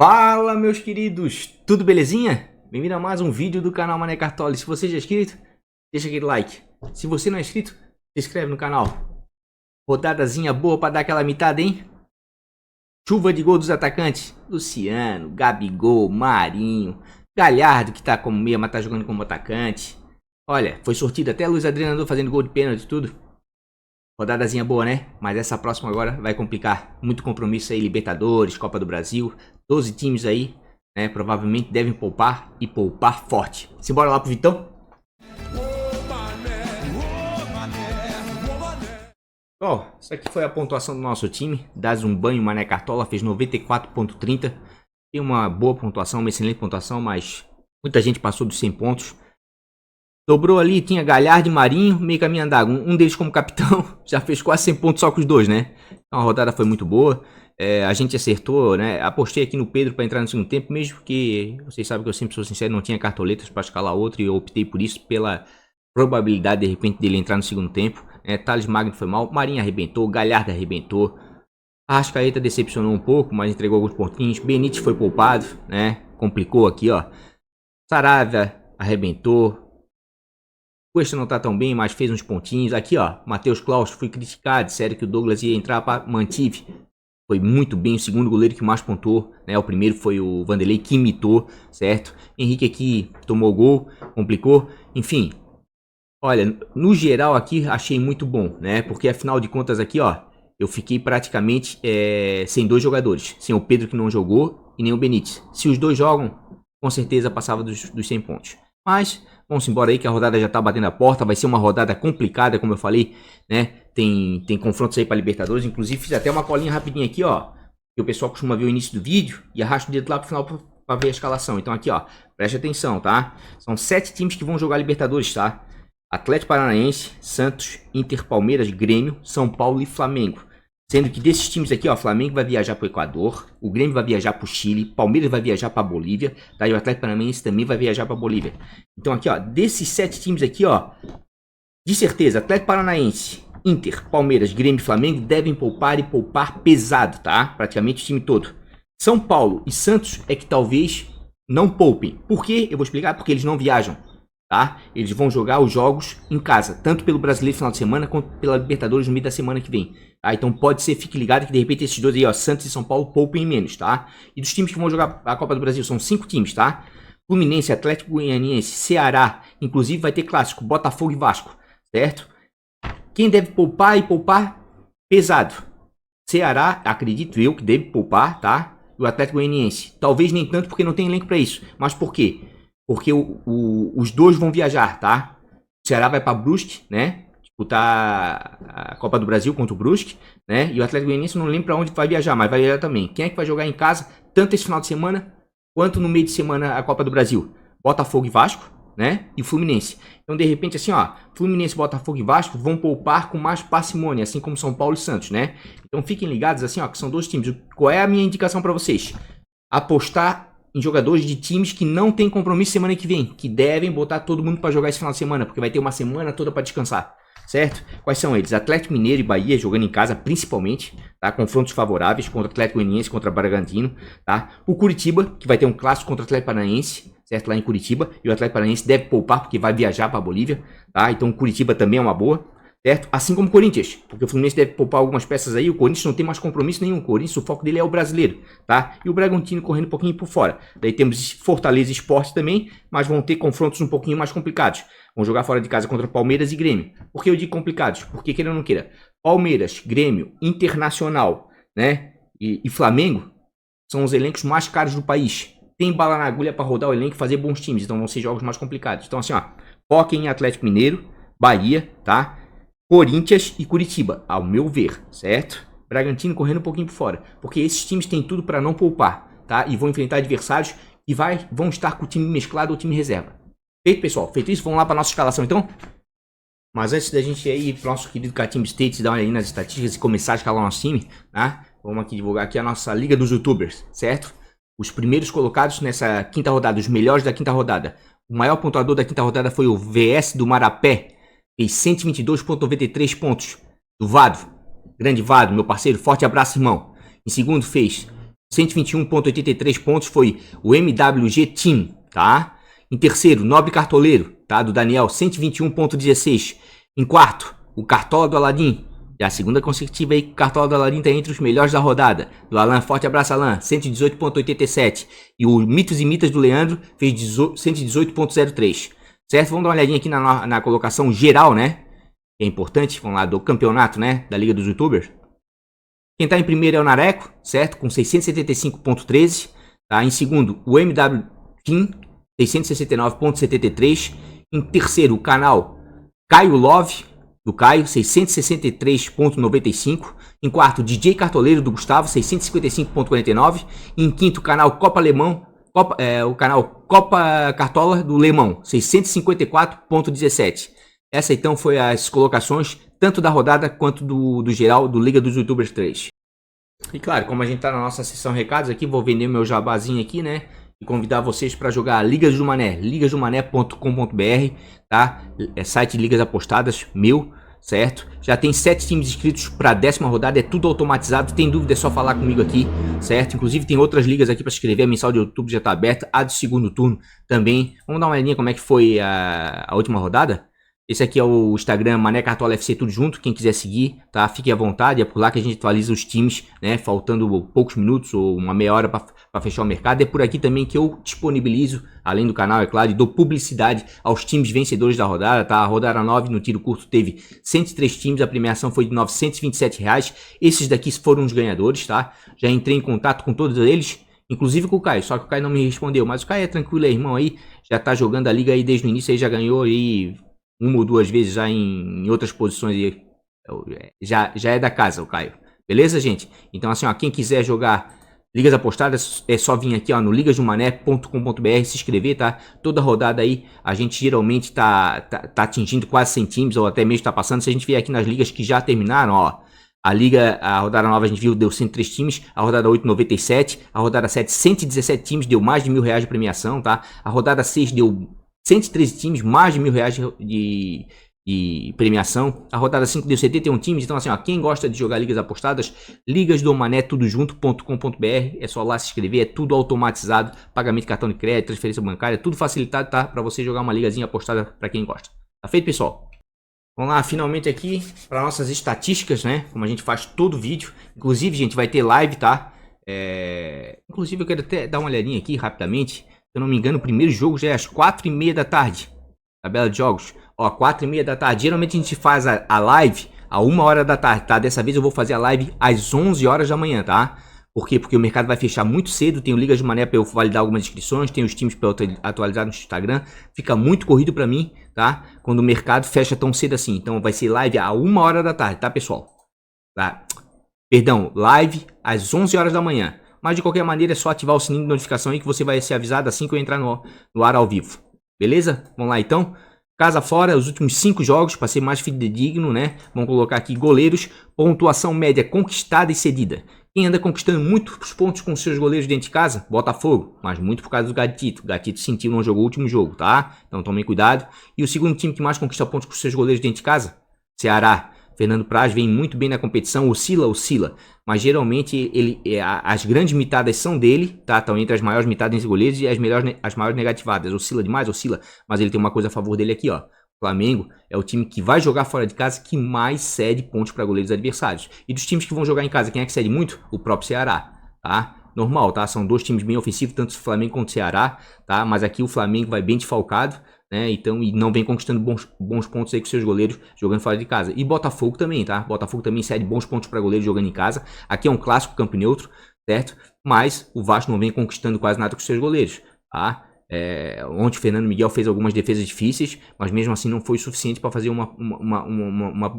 Fala, meus queridos, tudo belezinha? Bem-vindo a mais um vídeo do canal Mané Cartola. Se você já é inscrito, deixa aquele like. Se você não é inscrito, se inscreve no canal. Rodadazinha boa pra dar aquela mitada, hein? Chuva de gol dos atacantes: Luciano, Gabigol, Marinho, Galhardo, que tá como meia, mas tá jogando como atacante. Olha, foi sortido até Luiz Adriano andou fazendo gol de pênalti e tudo. Rodadazinha boa, né? Mas essa próxima agora vai complicar. Muito compromisso aí, Libertadores, Copa do Brasil. 12 times aí, né? Provavelmente devem poupar e poupar forte. Simbora lá pro Vitão? Ó, isso aqui foi a pontuação do nosso time. Dás um banho, Mané Cartola fez 94.30. Tem uma boa pontuação, uma excelente pontuação, mas muita gente passou dos 100 pontos. Dobrou ali, tinha Galhardo e Marinho, meio caminho andado. Um deles como capitão, já fez quase 100 pontos só com os dois, né? Então a rodada foi muito boa. A gente acertou, né? Apostei aqui no Pedro para entrar no segundo tempo, mesmo que vocês sabem que eu sempre sou sincero, não tinha cartoletas para escalar outro e eu optei por isso, pela probabilidade de repente dele entrar no segundo tempo. Thales Magno foi mal, Marinho arrebentou, Galhardo arrebentou. Arrascaeta decepcionou um pouco, mas entregou alguns pontinhos. Benítez foi poupado, né? Complicou aqui, ó. Saravia arrebentou. Cuesta não tá tão bem, mas fez uns pontinhos. Aqui, ó, Matheus Klaus foi criticado. Disseram que o Douglas ia entrar, mantive. Foi muito bem, o segundo goleiro que mais pontuou, né? O primeiro foi o Vanderlei, que imitou, certo? Henrique aqui tomou gol, complicou. Enfim, olha, no geral aqui achei muito bom, né? Porque afinal de contas aqui, ó, eu fiquei praticamente sem dois jogadores. Sem o Pedro, que não jogou, e nem o Benítez. Se os dois jogam, com certeza passava dos 100 pontos. Mas vamos embora aí, que a rodada já tá batendo a porta. Vai ser uma rodada complicada, como eu falei, né? Tem confrontos aí para Libertadores. Inclusive fiz até uma colinha rapidinha aqui, ó, que o pessoal costuma ver o início do vídeo e arrasta o dedo lá pro final para ver a escalação. Então aqui, ó, preste atenção, tá? São 7 times que vão jogar Libertadores, tá? Atlético Paranaense, Santos, Inter, Palmeiras, Grêmio, São Paulo e Flamengo. Sendo que desses times aqui, ó, Flamengo vai viajar para o Equador, o Grêmio vai viajar para o Chile, Palmeiras vai viajar para a Bolívia, tá? E o Atlético Paranaense também vai viajar para a Bolívia. Então aqui, ó, desses 7 times aqui, ó, de certeza, Atlético Paranaense, Inter, Palmeiras, Grêmio e Flamengo devem poupar e poupar pesado, tá? Praticamente o time todo. São Paulo e Santos é que talvez não poupem. Por quê? Eu vou explicar. Porque eles não viajam, tá? Eles vão jogar os jogos em casa, tanto pelo Brasileiro final de semana, quanto pela Libertadores no meio da semana que vem. Tá? Então pode ser, fique ligado que de repente esses dois aí, ó, Santos e São Paulo, poupem menos, tá? E dos times que vão jogar a Copa do Brasil, são 5 times, tá? Fluminense, Atlético Goianiense, Ceará, inclusive vai ter clássico, Botafogo e Vasco, certo? Quem deve poupar e poupar pesado? Ceará, acredito eu que deve poupar, tá? E o Atlético Goianiense, talvez nem tanto porque não tem elenco para isso. Mas por quê? Porque os dois vão viajar, tá? O Ceará vai para Brusque, né? Disputar a Copa do Brasil contra o Brusque, né? E o Atlético Goianiense não lembro para onde vai viajar, mas vai viajar também. Quem é que vai jogar em casa tanto esse final de semana quanto no meio de semana a Copa do Brasil? Botafogo e Vasco, né? E Fluminense. Então, de repente, assim, ó, Fluminense, Botafogo e Vasco vão poupar com mais parcimônia, assim como São Paulo e Santos, né? Então, fiquem ligados, assim, ó, que são dois times. Qual é a minha indicação para vocês? Apostar em jogadores de times que não tem compromisso semana que vem, que devem botar todo mundo para jogar esse final de semana, porque vai ter uma semana toda para descansar, certo? Quais são eles? Atlético Mineiro e Bahia jogando em casa, principalmente, tá? Confrontos favoráveis contra o Atlético Goianiense, contra o Bragantino, tá? O Curitiba, que vai ter um clássico contra o Atlético Paranaense, certo? Lá em Curitiba, e o Atlético Paranaense deve poupar porque vai viajar para a Bolívia, tá? Então o Curitiba também é uma boa, certo? Assim como o Corinthians, porque o Fluminense deve poupar algumas peças aí, o Corinthians não tem mais compromisso nenhum, o Corinthians, o foco dele é o brasileiro, tá? E o Bragantino correndo um pouquinho por fora. Daí temos Fortaleza e Sport também, mas vão ter confrontos um pouquinho mais complicados. Vão jogar fora de casa contra Palmeiras e Grêmio. Por que eu digo complicados? Porque queira ou não queira, Palmeiras, Grêmio, Internacional, né? E Flamengo são os elencos mais caros do país. Tem bala na agulha para rodar o elenco e fazer bons times, então vão ser jogos mais complicados. Então assim, ó, foquem em Atlético Mineiro, Bahia, tá? Corinthians e Curitiba, ao meu ver, certo? Bragantino correndo um pouquinho por fora, porque esses times têm tudo para não poupar, tá? E vão enfrentar adversários que vão estar com o time mesclado ou time reserva. Feito, pessoal? Feito isso, vamos lá para nossa escalação, então? Mas antes da gente ir para o nosso querido Catimba States, dar uma olhada nas estatísticas e começar a escalar o nosso time, tá? Vamos aqui divulgar aqui a nossa Liga dos YouTubers, certo? Os primeiros colocados nessa quinta rodada, os melhores da quinta rodada. O maior pontuador da quinta rodada foi o VS do Marapé, fez 122,93 pontos. Do Vado, grande Vado, meu parceiro, forte abraço, irmão. Em segundo fez 121,83 pontos foi o MWG Team, tá? Em terceiro, Nobre Cartoleiro, tá? Do Daniel, 121,16. Em quarto, o Cartola do Aladim. É a segunda consecutiva aí que o Cartola do Aladim tá entre os melhores da rodada. Do Alan, forte abraço Alan, 118,87. E o Mitos e Mitas do Leandro fez 118,03. Certo? Vamos dar uma olhadinha aqui na colocação geral, né? É importante, vamos lá, do campeonato, né? Da Liga dos Youtubers. Quem tá em primeiro é o Nareco, certo? Com 675,13. Tá? Em segundo, o MW Team, 669,73. Em terceiro, o canal Caio Love, do Caio, 663,95. Em quarto, DJ Cartoleiro, do Gustavo, 655,49. Em quinto, o canal Copa Alemão, o canal Copa Cartola, do Lemão, 654,17. Essa então foi as colocações, tanto da rodada quanto do geral, do Liga dos Youtubers 3. E claro, como a gente tá na nossa sessão recados aqui, vou vender meu jabazinho aqui, né? E convidar vocês para jogar Ligas do Mané, ligasdomané.com.br, tá? É site de ligas apostadas, meu, certo? Já tem 7 times inscritos para a 10ª rodada, é tudo automatizado, tem dúvida é só falar comigo aqui, certo? Inclusive tem outras ligas aqui para se inscrever, a mensal de YouTube já está aberta, a do segundo turno também. Vamos dar uma olhadinha como é que foi a última rodada? Esse aqui é o Instagram Mané Cartola FC, tudo junto, quem quiser seguir, tá? Fique à vontade, é por lá que a gente atualiza os times, né? Faltando poucos minutos ou uma meia hora para fechar o mercado. É por aqui também que eu disponibilizo, além do canal, é claro, e dou publicidade aos times vencedores da rodada, tá? A rodada 9 no tiro curto teve 103 times, a premiação foi de R$ 927 reais. Esses daqui foram os ganhadores, tá? Já entrei em contato com todos eles, inclusive com o Caio, só que o Caio não me respondeu. Mas o Caio é tranquilo, é irmão aí, já tá jogando a liga aí desde o início, aí já ganhou aí uma ou duas vezes já em outras posições aí. Já é da casa o Caio. Beleza, gente? Então assim, ó, quem quiser jogar ligas apostadas, é só vir aqui, ó, no ligasdomané.com.br, se inscrever, tá? Toda rodada aí, a gente geralmente tá atingindo quase 100 times, ou até mesmo tá passando. Se a gente vier aqui nas ligas que já terminaram, ó, a rodada nova a gente viu, deu 103 times, a rodada 8, 97, a rodada 7, 117 times, deu mais de R$ 1.000 de premiação, tá? A rodada 6 deu 113 times, mais de R$ 1.000 de premiação. A rodada 5 deu 71 times. Então assim, ó, quem gosta de jogar ligas apostadas, ligasdomané tudo junto.com.br, é só lá se inscrever, é tudo automatizado, pagamento de cartão de crédito, transferência bancária, tudo facilitado, tá? Para você jogar uma ligazinha apostada para quem gosta. Tá feito, pessoal? Vamos lá, finalmente aqui para nossas estatísticas, né? Como a gente faz todo vídeo. Inclusive, gente, vai ter live, tá? Inclusive, eu quero até dar uma olhadinha aqui rapidamente. Se eu não me engano, o primeiro jogo já é às 4h30 da tarde. Tabela de jogos. Ó, 4h30 da tarde. Geralmente a gente faz a live a 1h da tarde, tá? Dessa vez eu vou fazer a live às 11 horas da manhã, tá? Por quê? Porque o mercado vai fechar muito cedo. Tem o Ligas do Mané para eu validar algumas inscrições. Tem os times para eu atualizar no Instagram. Fica muito corrido para mim, tá? Quando o mercado fecha tão cedo assim. Então vai ser live a 1h da tarde, tá, pessoal? Tá? Perdão, live às 11 horas da manhã. Mas de qualquer maneira é só ativar o sininho de notificação aí que você vai ser avisado assim que eu entrar no ar ao vivo. Beleza? Vamos lá então. Casa fora, os últimos 5 jogos, para ser mais fidedigno, né? Vamos colocar aqui goleiros, pontuação média conquistada e cedida. Quem anda conquistando muitos pontos com seus goleiros dentro de casa? Botafogo, mas muito por causa do Gatito. O Gatito sentiu, não jogou o último jogo, tá? Então tomem cuidado. E o segundo time que mais conquista pontos com seus goleiros dentro de casa? Ceará. Fernando Praz vem muito bem na competição, oscila, mas geralmente as grandes mitadas são dele, tá? Estão entre as maiores mitadas de goleiros e as maiores negativadas. Oscila demais, mas ele tem uma coisa a favor dele aqui, ó. O Flamengo é o time que vai jogar fora de casa que mais cede pontos para goleiros adversários. E dos times que vão jogar em casa, quem é que cede muito? O próprio Ceará, tá? Normal, tá? São dois times bem ofensivos, tanto o Flamengo quanto o Ceará, tá? Mas aqui o Flamengo vai bem desfalcado, né? Então, e não vem conquistando bons pontos aí com seus goleiros jogando fora de casa. E Botafogo também, tá? Botafogo também cede bons pontos para goleiros jogando em casa. Aqui é um clássico campo neutro, certo? Mas o Vasco não vem conquistando quase nada com seus goleiros, tá? Ontem o Fernando Miguel fez algumas defesas difíceis, mas mesmo assim não foi suficiente para fazer uma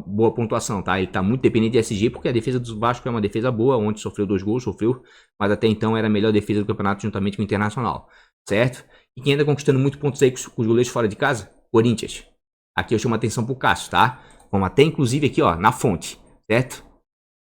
boa pontuação, tá? Ele tá muito dependente de SG, porque a defesa do Vasco é uma defesa boa. Ontem sofreu 2 gols, mas até então era a melhor defesa do campeonato juntamente com o Internacional, certo? E quem anda conquistando muito pontos aí com os goleiros fora de casa? Corinthians. Aqui eu chamo a atenção pro Cássio, tá? Vamos até inclusive aqui, ó, na fonte, certo?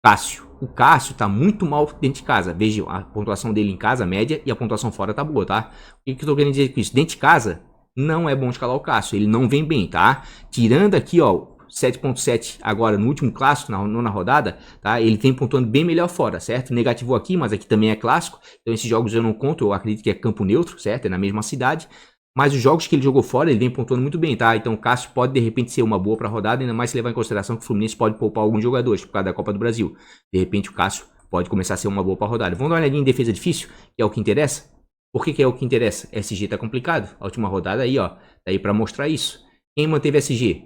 Cássio. O Cássio tá muito mal dentro de casa. Veja, a pontuação dele em casa, média, e a pontuação fora tá boa, tá? O que eu tô querendo dizer com isso? Dentro de casa, não é bom escalar o Cássio. Ele não vem bem, tá? Tirando aqui, ó, 7.7 agora no último clássico, na nona rodada, tá? Ele vem pontuando bem melhor fora, certo? Negativou aqui, mas aqui também é clássico, então esses jogos eu não conto, eu acredito que é campo neutro, certo? É na mesma cidade, mas os jogos que ele jogou fora, ele vem pontuando muito bem, tá? Então o Cássio pode de repente ser uma boa para a rodada, ainda mais se levar em consideração que o Fluminense pode poupar alguns jogadores por causa da Copa do Brasil. De repente o Cássio pode começar a ser uma boa para a rodada. Vamos dar uma olhadinha em defesa difícil, que é o que interessa? Por que é o que interessa? SG tá complicado. A última rodada aí, ó, tá aí para mostrar isso. Quem manteve SG?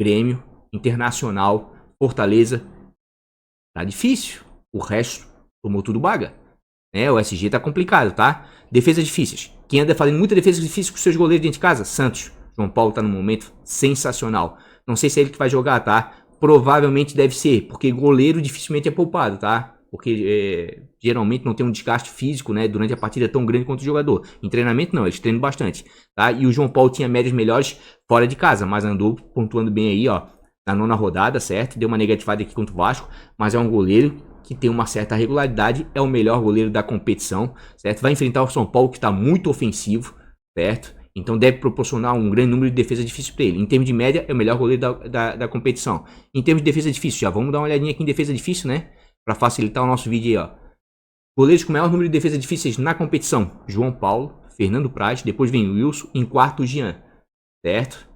Grêmio, Internacional, Fortaleza. Tá difícil. O resto tomou tudo baga. O SG tá complicado, tá? Defesas difíceis. Quem anda fazendo muita defesa difícil com seus goleiros dentro de casa? Santos. João Paulo tá num momento sensacional. Não sei se é ele que vai jogar, tá? Provavelmente deve ser, porque goleiro dificilmente é poupado, tá? Porque geralmente não tem um desgaste físico, né, durante a partida tão grande quanto o jogador. Em treinamento não, eles treinam bastante, tá? E o João Paulo tinha médias melhores fora de casa, mas andou pontuando bem aí, ó, na nona rodada, certo? Deu uma negativada aqui contra o Vasco, mas é um goleiro que tem uma certa regularidade, é o melhor goleiro da competição, certo? Vai enfrentar o São Paulo, que está muito ofensivo, certo? Então deve proporcionar um grande número de defesa difícil para ele. Em termos de média, é o melhor goleiro da competição. Em termos de defesa difícil, já vamos dar uma olhadinha aqui em defesa difícil, né? Para facilitar o nosso vídeo aí, ó. Goleiros com maior número de defesas difíceis na competição: João Paulo, Fernando Praz, depois vem o Wilson, em quarto o Jean, certo?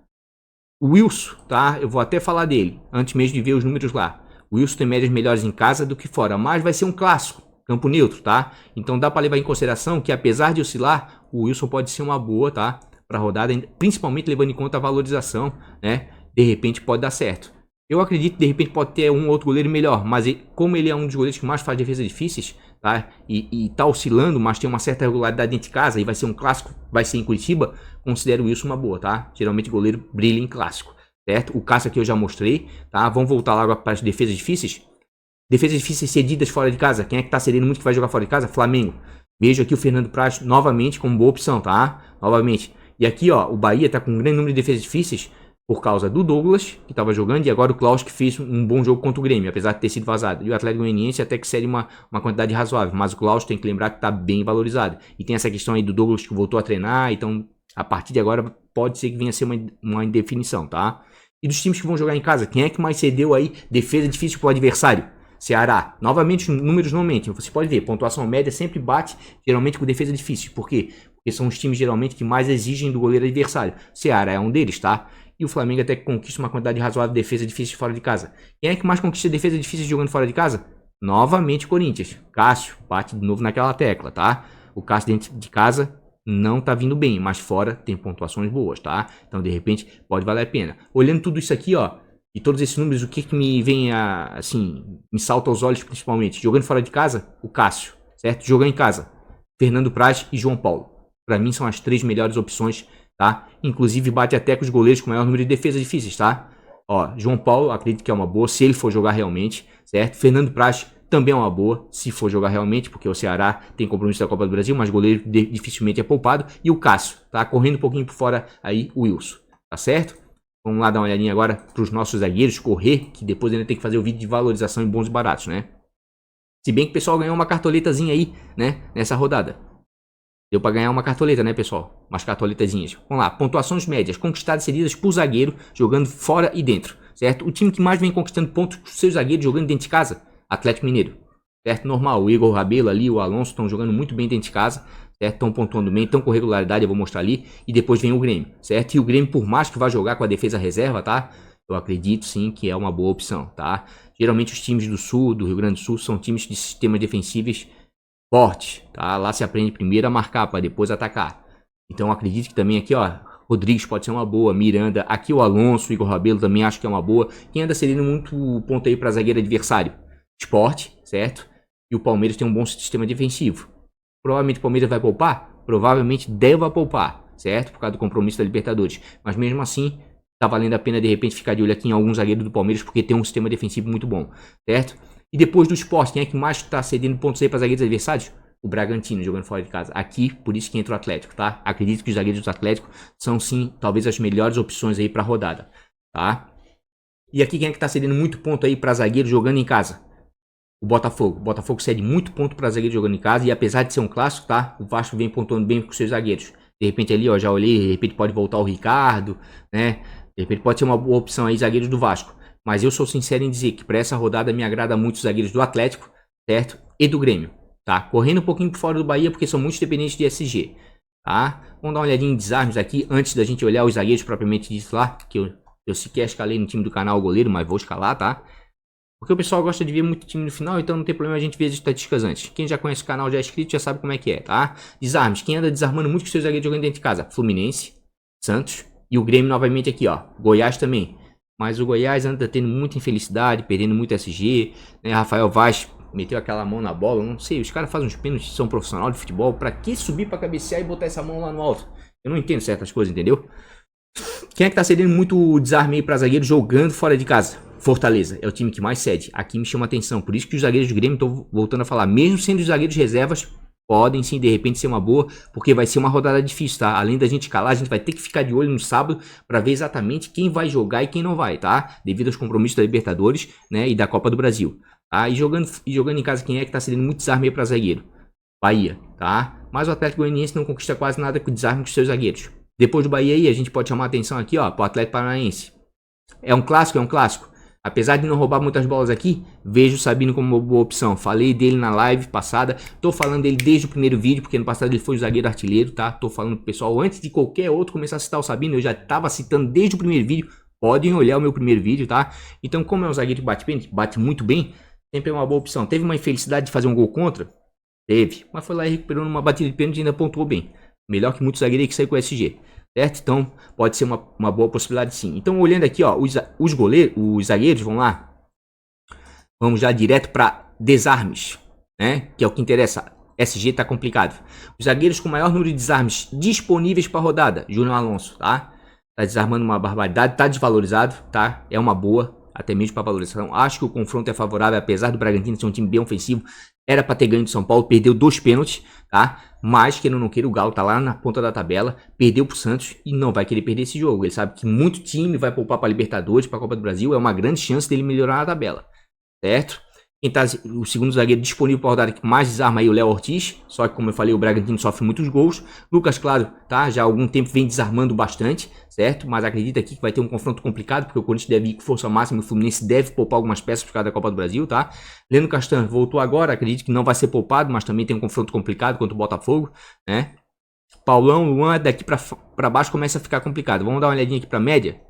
O Wilson, tá? Eu vou até falar dele, antes mesmo de ver os números lá. O Wilson tem médias melhores em casa do que fora, mas vai ser um clássico, campo neutro, tá? Então dá para levar em consideração que apesar de oscilar, o Wilson pode ser uma boa, tá? Para rodada, principalmente levando em conta a valorização, né? De repente pode dar certo. Eu acredito que de repente pode ter um outro goleiro melhor, mas como ele é um dos goleiros que mais faz defesas difíceis, tá? E tá oscilando, mas tem uma certa regularidade dentro de casa e vai ser um clássico, vai ser em Curitiba, considero isso uma boa, tá? Geralmente o goleiro brilha em clássico, certo? O Cássio aqui eu já mostrei, tá? Vamos voltar lá para as defesas difíceis. Defesas difíceis cedidas fora de casa. Quem é que tá cedendo muito que vai jogar fora de casa? Flamengo. Vejo aqui o Fernando Praz novamente como boa opção, tá? Novamente. E aqui, ó, o Bahia tá com um grande número de defesas difíceis por causa do Douglas, que estava jogando, e agora o Klaus, que fez um bom jogo contra o Grêmio, apesar de ter sido vazado. E o Atlético Goianiense até que cede uma quantidade razoável, mas o Klaus tem que lembrar que está bem valorizado. E tem essa questão aí do Douglas que voltou a treinar, então a partir de agora pode ser que venha a ser uma indefinição, tá? E dos times que vão jogar em casa, quem é que mais cedeu aí defesa difícil para o adversário? Ceará. Novamente, os números não mentem. Você pode ver, pontuação média sempre bate, geralmente com defesa difícil. Por quê? Porque são os times geralmente que mais exigem do goleiro adversário. Ceará é um deles, tá? E o Flamengo até que conquista uma quantidade razoável de defesa difícil fora de casa. Quem é que mais conquista defesa difícil jogando fora de casa? Novamente Corinthians. Cássio bate de novo naquela tecla, tá? O Cássio dentro de casa não tá vindo bem, mas fora tem pontuações boas, tá? Então de repente pode valer a pena. Olhando tudo isso aqui, ó, e todos esses números, o que me vem assim, me salta aos olhos principalmente? Jogando fora de casa, o Cássio, certo? Jogando em casa, Fernando Praz e João Paulo. Para mim são as três melhores opções, tá? Inclusive bate até com os goleiros com maior número de defesas difíceis, tá? Ó, João Paulo, acredito que é uma boa, se ele for jogar realmente, certo? Fernando Praz também é uma boa, se for jogar realmente, porque o Ceará tem compromisso da Copa do Brasil, mas goleiro dificilmente é poupado. E o Cássio, tá? Correndo um pouquinho por fora aí, o Wilson, tá certo? Vamos lá dar uma olhadinha agora para os nossos zagueiros correr, que depois ainda tem que fazer o vídeo de valorização em bons e baratos, né? Se bem que o pessoal ganhou uma cartoletazinha aí, né? Nessa rodada. Deu para ganhar uma cartoleta, né, pessoal? Umas cartoletazinhas. Vamos lá. Pontuações médias. Conquistadas e cedidas por zagueiro, jogando fora e dentro, certo? O time que mais vem conquistando pontos com seus zagueiros jogando dentro de casa, Atlético Mineiro, certo? Normal. O Igor Rabelo ali, o Alonso estão jogando muito bem dentro de casa, certo? Estão pontuando bem, estão com regularidade, eu vou mostrar ali. E depois vem o Grêmio, certo? E o Grêmio, por mais que vá jogar com a defesa reserva, tá? Eu acredito sim que é uma boa opção, tá? Geralmente os times do Sul, do Rio Grande do Sul, são times de sistemas defensivos forte, tá? Lá se aprende primeiro a marcar para depois atacar. Então acredito que também aqui, ó, Rodrigues pode ser uma boa, Miranda, aqui o Alonso, o Igor Rabelo também acho que é uma boa. Quem anda cedendo muito ponto aí para zagueiro adversário? Sport, certo? E o Palmeiras tem um bom sistema defensivo. Provavelmente o Palmeiras vai poupar? Provavelmente deva poupar, certo? Por causa do compromisso da Libertadores. Mas mesmo assim, tá valendo a pena de repente ficar de olho aqui em alguns zagueiros do Palmeiras, porque tem um sistema defensivo muito bom, certo? E depois do Sport, quem é que mais está cedendo pontos aí para zagueiros adversários? O Bragantino, jogando fora de casa. Aqui, por isso que entra o Atlético, tá? Acredito que os zagueiros do Atlético são sim, talvez as melhores opções aí para a rodada, tá? E aqui quem é que está cedendo muito ponto aí para zagueiro jogando em casa? O Botafogo. O Botafogo cede muito ponto para zagueiro jogando em casa e apesar de ser um clássico, tá? O Vasco vem pontuando bem com seus zagueiros. De repente ali, ó, já olhei, de repente pode voltar o Ricardo, né? De repente pode ser uma boa opção aí, zagueiros do Vasco. Mas eu sou sincero em dizer que para essa rodada me agrada muito os zagueiros do Atlético, certo? E do Grêmio, tá? Correndo um pouquinho por fora do Bahia, porque são muito dependentes de SG, tá? Vamos dar uma olhadinha em desarmes aqui, antes da gente olhar os zagueiros propriamente disso lá, que eu sequer escalei no time do canal o goleiro, mas vou escalar, tá? Porque o pessoal gosta de ver muito time no final, então não tem problema a gente ver as estatísticas antes. Quem já conhece o canal, já é inscrito, já sabe como é que é, tá? Desarmes, quem anda desarmando muito com seus zagueiros jogando dentro de casa? Fluminense, Santos e o Grêmio novamente aqui, ó. Goiás também. Mas o Goiás anda tendo muita infelicidade, perdendo muito SG, né? Rafael Vaz meteu aquela mão na bola, não sei, os caras fazem uns pênaltis, são profissional de futebol, pra que subir pra cabecear e botar essa mão lá no alto? Eu não entendo certas coisas, entendeu? Quem é que tá cedendo muito desarme aí pra zagueiro jogando fora de casa? Fortaleza, é o time que mais cede. Aqui me chama atenção, por isso que os zagueiros do Grêmio, tô voltando a falar, mesmo sendo os zagueiros reservas, podem sim, de repente, ser uma boa, porque vai ser uma rodada difícil, tá? Além da gente calar, a gente vai ter que ficar de olho no sábado para ver exatamente quem vai jogar e quem não vai, tá? Devido aos compromissos da Libertadores, né, e da Copa do Brasil. Tá? E jogando em casa, quem é que tá cedendo muito desarme aí pra zagueiro? Bahia, tá? Mas o Atlético Goianiense não conquista quase nada com desarme com seus zagueiros. Depois do Bahia aí, a gente pode chamar a atenção aqui, ó, pro Atlético Paranaense. É um clássico, é um clássico. Apesar de não roubar muitas bolas aqui, vejo o Sabino como uma boa opção. Falei dele na live passada, tô falando dele desde o primeiro vídeo, porque no passado ele foi o zagueiro artilheiro, tá? Tô falando pro pessoal, antes de qualquer outro começar a citar o Sabino, eu já tava citando desde o primeiro vídeo. Podem olhar o meu primeiro vídeo, tá? Então, como é um zagueiro que bate bem, bate muito bem, sempre é uma boa opção. Teve uma infelicidade de fazer um gol contra? Teve, mas foi lá e recuperou numa batida de pênalti e ainda pontuou bem. Melhor que muitos zagueiros que saiu com o SG. Certo? Então, pode ser uma boa possibilidade sim. Então, olhando aqui, ó, os goleiros, os zagueiros, vão lá. Vamos já direto para desarmes, né? Que é o que interessa. SG tá complicado. Os zagueiros com maior número de desarmes disponíveis para rodada. Júnior Alonso, tá? Tá desarmando uma barbaridade, tá desvalorizado, tá? É uma boa, até mesmo para valorização. Acho que o confronto é favorável, apesar do Bragantino ser um time bem ofensivo. Era para ter ganho de São Paulo, perdeu 2 pênaltis, tá? Mas, querendo ou não queira, o Galo tá lá na ponta da tabela, perdeu pro Santos e não vai querer perder esse jogo. Ele sabe que muito time vai poupar pra Libertadores, pra Copa do Brasil, é uma grande chance dele melhorar na tabela, certo? Quem tá, o segundo zagueiro disponível para rodada que mais desarma aí, o Léo Ortiz, só que como eu falei, o Bragantino sofre muitos gols. Lucas Claro, tá? Já há algum tempo vem desarmando bastante, certo? Mas acredita aqui que vai ter um confronto complicado, porque o Corinthians deve ir com força máxima e o Fluminense deve poupar algumas peças por causa da Copa do Brasil, tá? Leandro Castan voltou agora, acredito que não vai ser poupado, mas também tem um confronto complicado contra o Botafogo, né? Paulão, Luan, daqui para baixo começa a ficar complicado. Vamos dar uma olhadinha aqui para média.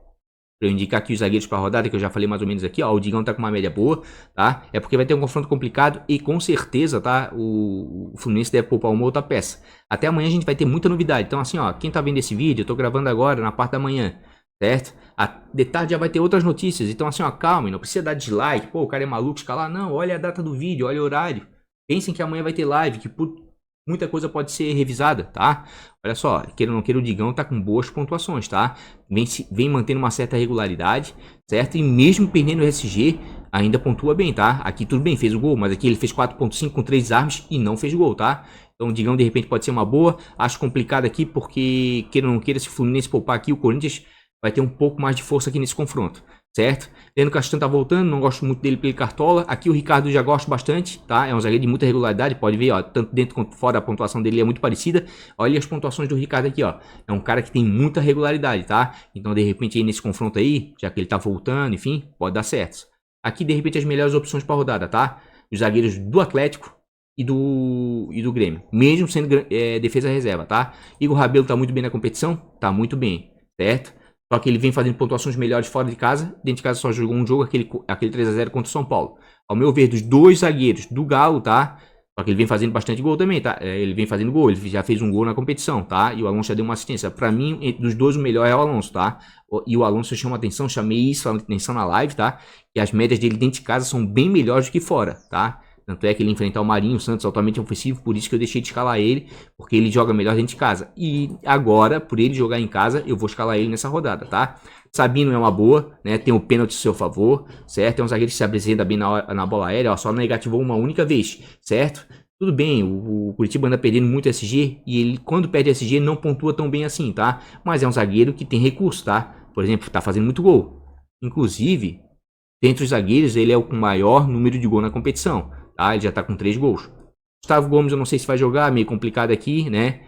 Pra eu indicar aqui os zagueiros para a rodada, que eu já falei mais ou menos aqui, ó, o Digão tá com uma média boa, tá? É porque vai ter um confronto complicado e com certeza, tá? O Fluminense deve poupar uma outra peça. Até amanhã a gente vai ter muita novidade. Então assim, ó, quem tá vendo esse vídeo, eu tô gravando agora na parte da manhã, certo? De tarde já vai ter outras notícias. Então assim, ó, calma, não precisa dar dislike. Pô, o cara é maluco, escalar. Não, olha a data do vídeo, olha o horário. Pensem que amanhã vai ter live, que muita coisa pode ser revisada, tá? Olha só, queira ou não queira, o Digão tá com boas pontuações, tá? Vem mantendo uma certa regularidade, certo? E mesmo perdendo o SG, ainda pontua bem, tá? Aqui tudo bem, fez o gol, mas aqui ele fez 4.5 com 3 armas e não fez gol, tá? Então o Digão de repente pode ser uma boa. Acho complicado aqui porque, queira ou não queira, se o Fluminense poupar aqui, o Corinthians vai ter um pouco mais de força aqui nesse confronto, certo? Leandro Castan tá voltando, não gosto muito dele pelo Cartola. Aqui o Ricardo já gosto bastante, tá? É um zagueiro de muita regularidade, pode ver, ó, tanto dentro quanto fora a pontuação dele é muito parecida. Olha as pontuações do Ricardo aqui, ó. É um cara que tem muita regularidade, tá? Então, de repente, aí nesse confronto aí, já que ele tá voltando, enfim, pode dar certo. Aqui, de repente, as melhores opções para rodada, tá? Os zagueiros do Atlético e do Grêmio, mesmo sendo defesa reserva, tá? Igor Rabelo tá muito bem na competição, tá muito bem, certo? Só que ele vem fazendo pontuações melhores fora de casa. Dentro de casa só jogou um jogo, aquele 3x0 contra o São Paulo. Ao meu ver, dos dois zagueiros do Galo, tá? Só que ele vem fazendo bastante gol também, tá? Ele vem fazendo gol, ele já fez um gol na competição, tá? E o Alonso já deu uma assistência. Pra mim, entre dos dois, o melhor é o Alonso, tá? E o Alonso chama atenção, chamei isso a atenção na live, tá? Que as médias dele dentro de casa são bem melhores do que fora, tá? Tanto é que ele enfrentar o Marinho, o Santos altamente ofensivo, por isso que eu deixei de escalar ele, porque ele joga melhor dentro de casa. E agora, por ele jogar em casa, eu vou escalar ele nessa rodada, tá? Sabino é uma boa, né? Tem o pênalti a seu favor, certo? É um zagueiro que se apresenta bem na bola aérea, ó, só negativou uma única vez, certo? Tudo bem, o Curitiba anda perdendo muito SG e ele, quando perde SG, não pontua tão bem assim, tá? Mas é um zagueiro que tem recurso, tá? Por exemplo, tá fazendo muito gol. Inclusive, dentre os zagueiros, ele é o com maior número de gol na competição. Tá, ele já tá com 3 gols. Gustavo Gomes eu não sei se vai jogar, meio complicado aqui, né?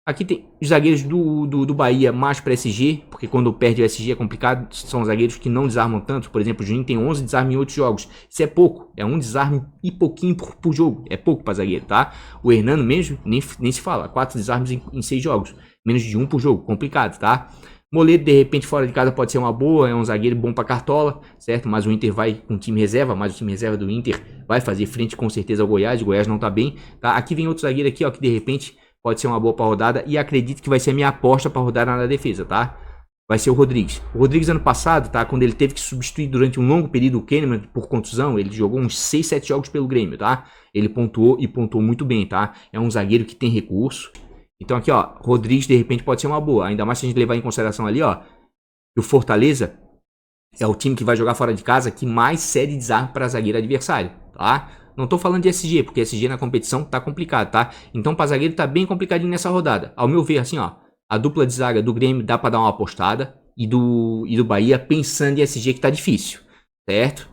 Aqui tem os zagueiros do Bahia mais para SG, porque quando perde o SG é complicado, são zagueiros que não desarmam tanto. Por exemplo, o Juninho tem 11 desarmes em 8 jogos. Isso é pouco, é um desarme e pouquinho por jogo, é pouco para zagueiro, tá? O Hernando mesmo, nem se fala, 4 desarmes em 6 jogos, menos de 1 por jogo, complicado, tá? Moledo, de repente, fora de casa pode ser uma boa, é um zagueiro bom para cartola, certo? Mas o Inter vai com time reserva, mas o time reserva do Inter vai fazer frente com certeza ao Goiás, o Goiás não tá bem, tá? Aqui vem outro zagueiro aqui, ó, que de repente pode ser uma boa para rodada e acredito que vai ser a minha aposta para rodada na defesa, tá? Vai ser o Rodrigues. O Rodrigues ano passado, tá? Quando ele teve que substituir durante um longo período o Kahneman por contusão, ele jogou uns 6, 7 jogos pelo Grêmio, tá? Ele pontuou e pontuou muito bem, tá? É um zagueiro que tem recurso. Então aqui, ó, Rodrigues de repente pode ser uma boa. Ainda mais se a gente levar em consideração ali, ó, que o Fortaleza é o time que vai jogar fora de casa que mais cede desarme para zagueiro adversário, tá? Não tô falando de SG, porque SG na competição tá complicado, tá? Então para zagueiro tá bem complicadinho nessa rodada. Ao meu ver, assim, ó, a dupla de zaga do Grêmio dá para dar uma apostada e do Bahia pensando em SG que tá difícil, certo?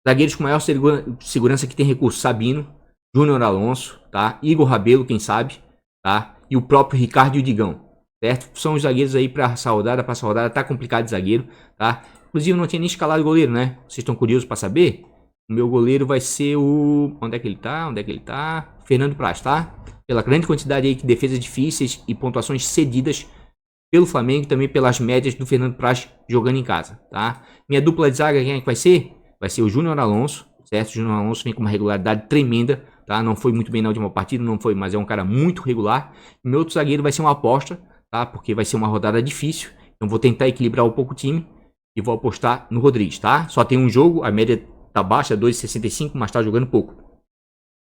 Zagueiros com maior segurança que tem recurso, Sabino, Júnior Alonso, tá? Igor Rabelo, quem sabe, tá? E o próprio Ricardo e o Digão, certo? São os zagueiros aí para essa rodada, tá complicado de zagueiro, tá? Inclusive eu não tinha nem escalado o goleiro, né? Vocês estão curiosos para saber? O meu goleiro vai ser o... Onde é que ele tá? Fernando Praz, tá? Pela grande quantidade aí de defesas difíceis e pontuações cedidas pelo Flamengo e também pelas médias do Fernando Praz jogando em casa, tá? Minha dupla de zaga, quem é que vai ser? Vai ser o Júnior Alonso, certo? O Júnior Alonso vem com uma regularidade tremenda, tá? Não foi muito bem na última partida, não foi, mas é um cara muito regular. E meu outro zagueiro vai ser uma aposta, tá? Porque vai ser uma rodada difícil. Então vou tentar equilibrar um pouco o time e vou apostar no Rodrigues, tá? Só tem um jogo, a média tá baixa, 2,65, mas tá jogando pouco.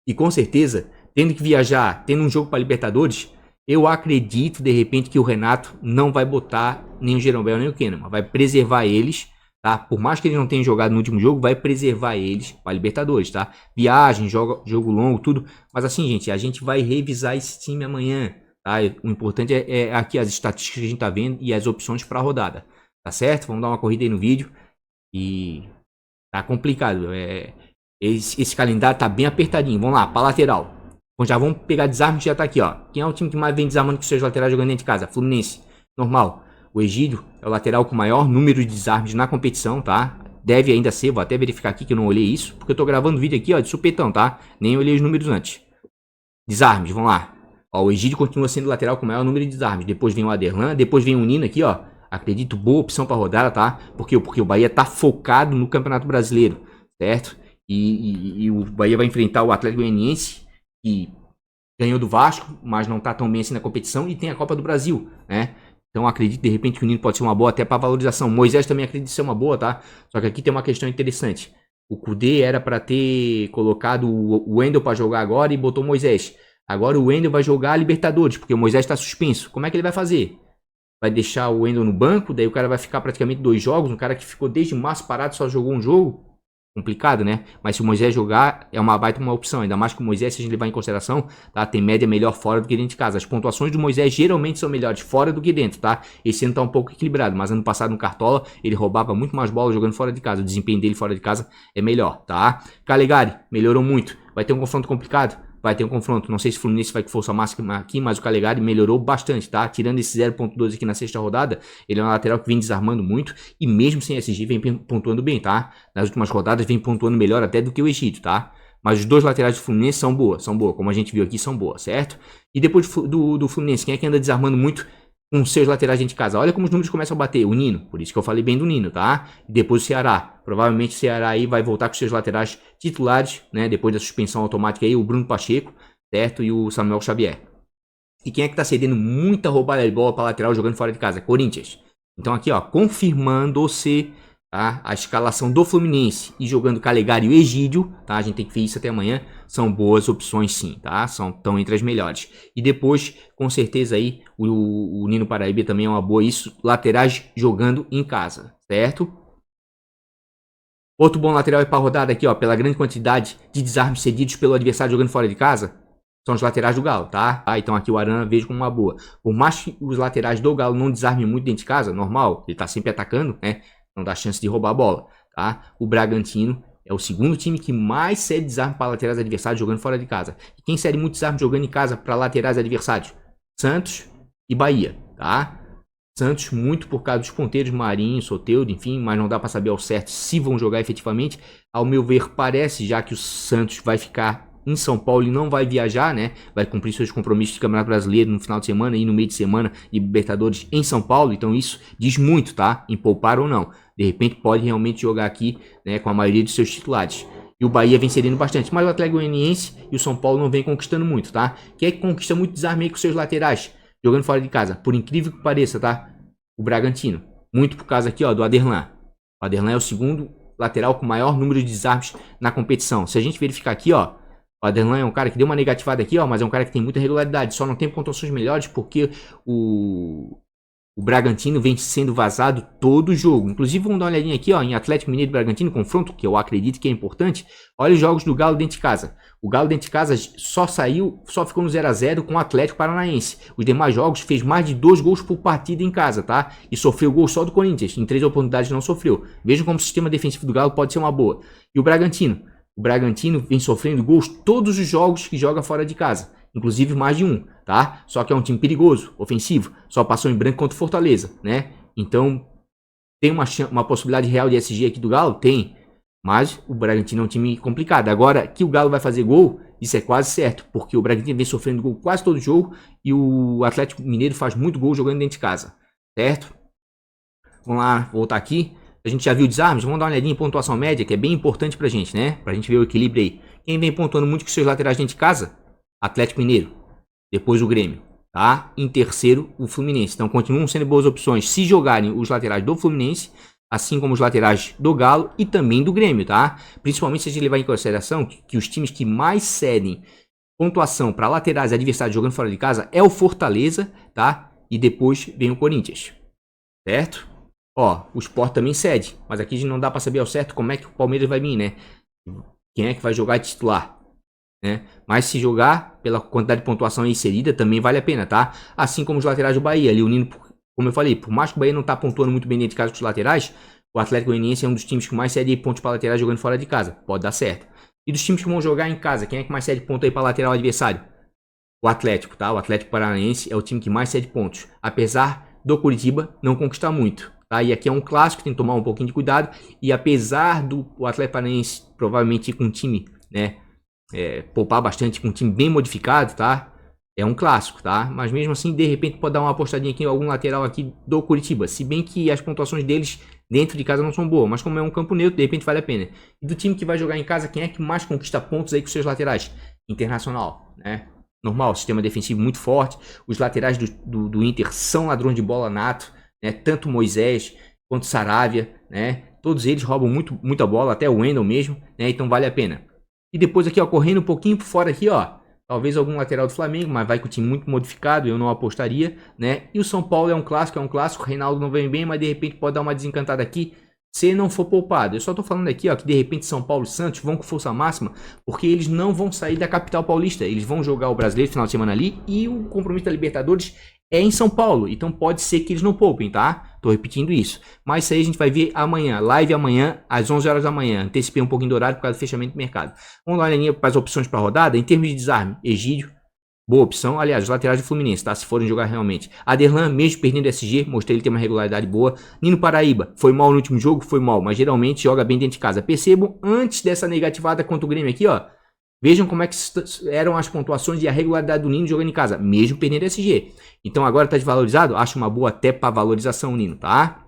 E com certeza, tendo que viajar, tendo um jogo para Libertadores, eu acredito de repente que o Renato não vai botar nem o Jeromel nem o Kahneman, vai preservar eles, tá? Por mais que ele não tenha jogado no último jogo, vai preservar eles para Libertadores, tá? Viagem, jogo longo, tudo. Mas assim, gente, a gente vai revisar esse time amanhã, tá? O importante é aqui as estatísticas que a gente tá vendo e as opções para a rodada, tá certo? Vamos dar uma corrida aí no vídeo e tá complicado. Esse calendário tá bem apertadinho. Vamos lá, para lateral. Bom, já vamos pegar desarme que já tá aqui, ó. Quem é o time que mais vem desarmando com seus laterais jogando dentro de casa? Fluminense. Normal. O Egídio é o lateral com o maior número de desarmes na competição, tá? Deve ainda ser, vou até verificar aqui que eu não olhei isso, porque eu tô gravando vídeo aqui, ó, de supetão, tá? Nem olhei os números antes. Desarmes, vamos lá. Ó, o Egídio continua sendo o lateral com o maior número de desarmes. Depois vem o Aderlan, depois vem o Nino aqui, ó. Acredito, boa opção para rodada, tá? Porque o Bahia tá focado no Campeonato Brasileiro, certo? E o Bahia vai enfrentar o Atlético Goianiense, que ganhou do Vasco, mas não tá tão bem assim na competição, e tem a Copa do Brasil, né? Então acredito de repente que o Nino pode ser uma boa até para valorização. Moisés também acredito ser uma boa, tá? Só que aqui tem uma questão interessante. O Kudê era para ter colocado o Wendel para jogar agora e botou o Moisés. Agora o Wendel vai jogar a Libertadores, porque o Moisés está suspenso. Como é que ele vai fazer? Vai deixar o Wendel no banco, daí o cara vai ficar praticamente 2 jogos. Um cara que ficou desde março parado, só jogou um jogo. Complicado, né? Mas se o Moisés jogar, é uma baita uma opção. Ainda mais que o Moisés, se a gente levar em consideração, tá? Tem média melhor fora do que dentro de casa. As pontuações do Moisés geralmente são melhores fora do que dentro, tá? Esse ano tá um pouco equilibrado, mas ano passado no Cartola, ele roubava muito mais bola jogando fora de casa. O desempenho dele fora de casa é melhor, tá? Calegari, melhorou muito. Vai ter um confronto complicado? Vai ter um confronto. Não sei se o Fluminense vai com força máxima aqui, mas o Calegari melhorou bastante, tá? Tirando esse 0.12 aqui na sexta rodada, ele é um lateral que vem desarmando muito e mesmo sem SG vem pontuando bem, tá? Nas últimas rodadas vem pontuando melhor até do que o Egídio, tá? Mas os dois laterais do Fluminense são boas, como a gente viu aqui, são boas, certo? E depois do Fluminense, quem é que anda desarmando muito com seus laterais dentro de casa? Olha como os números começam a bater. O Nino, por isso que eu falei bem do Nino, tá? E depois o Ceará. Provavelmente o Ceará aí vai voltar com seus laterais titulares, né? Depois da suspensão automática aí, o Bruno Pacheco, certo? E o Samuel Xavier. E quem é que tá cedendo muita roubada de bola para lateral jogando fora de casa? Corinthians. Então aqui, ó, confirmando-se, tá? A escalação do Fluminense e jogando Calegari e o Egídio, tá? A gente tem que ver isso até amanhã. São boas opções sim, tá? Estão entre as melhores. E depois, com certeza aí, o Nino Paraíba também é uma boa isso. Laterais jogando em casa, certo? Outro bom lateral é para rodada aqui, ó, pela grande quantidade de desarmes cedidos pelo adversário jogando fora de casa. São os laterais do Galo, tá? Então aqui o Arana vejo como uma boa. Por mais que os laterais do Galo não desarmem muito dentro de casa, normal, ele tá sempre atacando, né? Não dá chance de roubar a bola, tá? O Bragantino é o segundo time que mais cede desarme para laterais adversários jogando fora de casa. E quem cede muito desarme jogando em casa para laterais adversários? Santos e Bahia, tá? Santos muito por causa dos ponteiros, Marinho, Soteldo, enfim, mas não dá para saber ao certo se vão jogar efetivamente. Ao meu ver, parece já que o Santos vai ficar em São Paulo e não vai viajar, né? Vai cumprir seus compromissos de Campeonato Brasileiro no final de semana e no meio de semana e Libertadores em São Paulo. Então isso diz muito, tá? Em poupar ou não. De repente pode realmente jogar aqui, né, com a maioria dos seus titulares. E o Bahia vem cedendo bastante, mas o Atlético Goianiense e o São Paulo não vem conquistando muito, tá? Quem é que conquista muito desarme aí com seus laterais? Jogando fora de casa, por incrível que pareça, tá? O Bragantino. Muito por causa aqui, ó, do Aderlan. O Aderlan é o segundo lateral com maior número de desarmes na competição. Se a gente verificar aqui, ó, o Aderlan é um cara que deu uma negativada aqui, ó, mas é um cara que tem muita regularidade. Só não tem pontuações melhores porque o Bragantino vem sendo vazado todo jogo. Inclusive, vamos dar uma olhadinha aqui, ó, em Atlético Mineiro e Bragantino, confronto, que eu acredito que é importante. Olha os jogos do Galo dentro de casa. O Galo dentro de casa só ficou no 0 a 0 com o Atlético Paranaense. Os demais jogos fez mais de 2 gols por partida em casa, tá? E sofreu gol só do Corinthians. Em 3 oportunidades não sofreu. Vejam como o sistema defensivo do Galo pode ser uma boa. E o Bragantino? O Bragantino vem sofrendo gols todos os jogos que joga fora de casa. Inclusive mais de um, tá? Só que é um time perigoso, ofensivo. Só passou em branco contra o Fortaleza, né? Então, tem uma possibilidade real de SG aqui do Galo? Tem. Mas o Bragantino é um time complicado. Agora, que o Galo vai fazer gol, isso é quase certo. Porque o Bragantino vem sofrendo gol quase todo jogo. E o Atlético Mineiro faz muito gol jogando dentro de casa. Certo? Vamos lá, voltar aqui. A gente já viu desarmes. Vamos dar uma olhadinha em pontuação média, que é bem importante pra gente, né? Pra gente ver o equilíbrio aí. Quem vem pontuando muito com seus laterais dentro de casa? Atlético Mineiro. Depois o Grêmio. Tá? Em terceiro, o Fluminense. Então continuam sendo boas opções se jogarem os laterais do Fluminense, assim como os laterais do Galo e também do Grêmio, tá? Principalmente se a gente levar em consideração que os times que mais cedem pontuação para laterais adversários jogando fora de casa é o Fortaleza, tá? E depois vem o Corinthians, certo? Ó, o Sport também cede, mas aqui a gente não dá para saber ao certo como é que o Palmeiras vai vir, né? Quem é que vai jogar de titular, né? Mas se jogar pela quantidade de pontuação inserida também vale a pena, tá? Assim como os laterais do Bahia, ali unindo, como eu falei, por mais que o Bahia não tá pontuando muito bem dentro de casa com os laterais, o Atlético Goianiense é um dos times que mais cede pontos para laterais jogando fora de casa, pode dar certo. E dos times que vão jogar em casa, quem é que mais cede ponto aí para lateral adversário? O Atlético, tá? O Atlético Paranaense é o time que mais cede pontos, apesar do Curitiba não conquistar muito, tá? E aqui é um clássico, tem que tomar um pouquinho de cuidado, e apesar do Atlético Paranaense provavelmente ir com um time, né, poupar bastante, com um time bem modificado, tá? É um clássico, tá? Mas mesmo assim, de repente pode dar uma apostadinha aqui em algum lateral aqui do Curitiba, se bem que as pontuações deles dentro de casa não são boas, mas como é um campo neutro, de repente vale a pena. E do time que vai jogar em casa, quem é que mais conquista pontos aí com seus laterais? Internacional, né? Normal, sistema defensivo muito forte, os laterais do Inter são ladrões de bola nato, né? Tanto Moisés quanto Saravia, né? Todos eles roubam muita bola, até o Wendel mesmo, né? Então vale a pena. E depois aqui, ó, correndo um pouquinho por fora aqui, ó, talvez algum lateral do Flamengo, mas vai com o time muito modificado, eu não apostaria, né? E o São Paulo é um clássico, o Reinaldo não vem bem, mas de repente pode dar uma desencantada aqui, se não for poupado. Eu só tô falando aqui, ó, que de repente São Paulo e Santos vão com força máxima, porque eles não vão sair da capital paulista, eles vão jogar o Brasileiro final de semana ali, e o compromisso da Libertadores é em São Paulo, então pode ser que eles não poupem, tá? Tô repetindo isso. Mas isso aí a gente vai ver amanhã, live amanhã, às 11 horas da manhã. Antecipei um pouquinho do horário por causa do fechamento do mercado. Vamos dar uma olhadinha para as opções para rodada. Em termos de desarme, Egídio, boa opção. Aliás, os laterais do Fluminense, tá? Se forem jogar realmente. Aderlan, mesmo perdendo SG, mostrei ele ter uma regularidade boa. Nino Paraíba, foi mal no último jogo? Foi mal, mas geralmente joga bem dentro de casa. Percebam, antes dessa negativada contra o Grêmio aqui, ó. Vejam como é que eram as pontuações e a regularidade do Nino jogando em casa, mesmo perdendo SG. Então agora tá desvalorizado? Acho uma boa até para valorização o Nino, tá?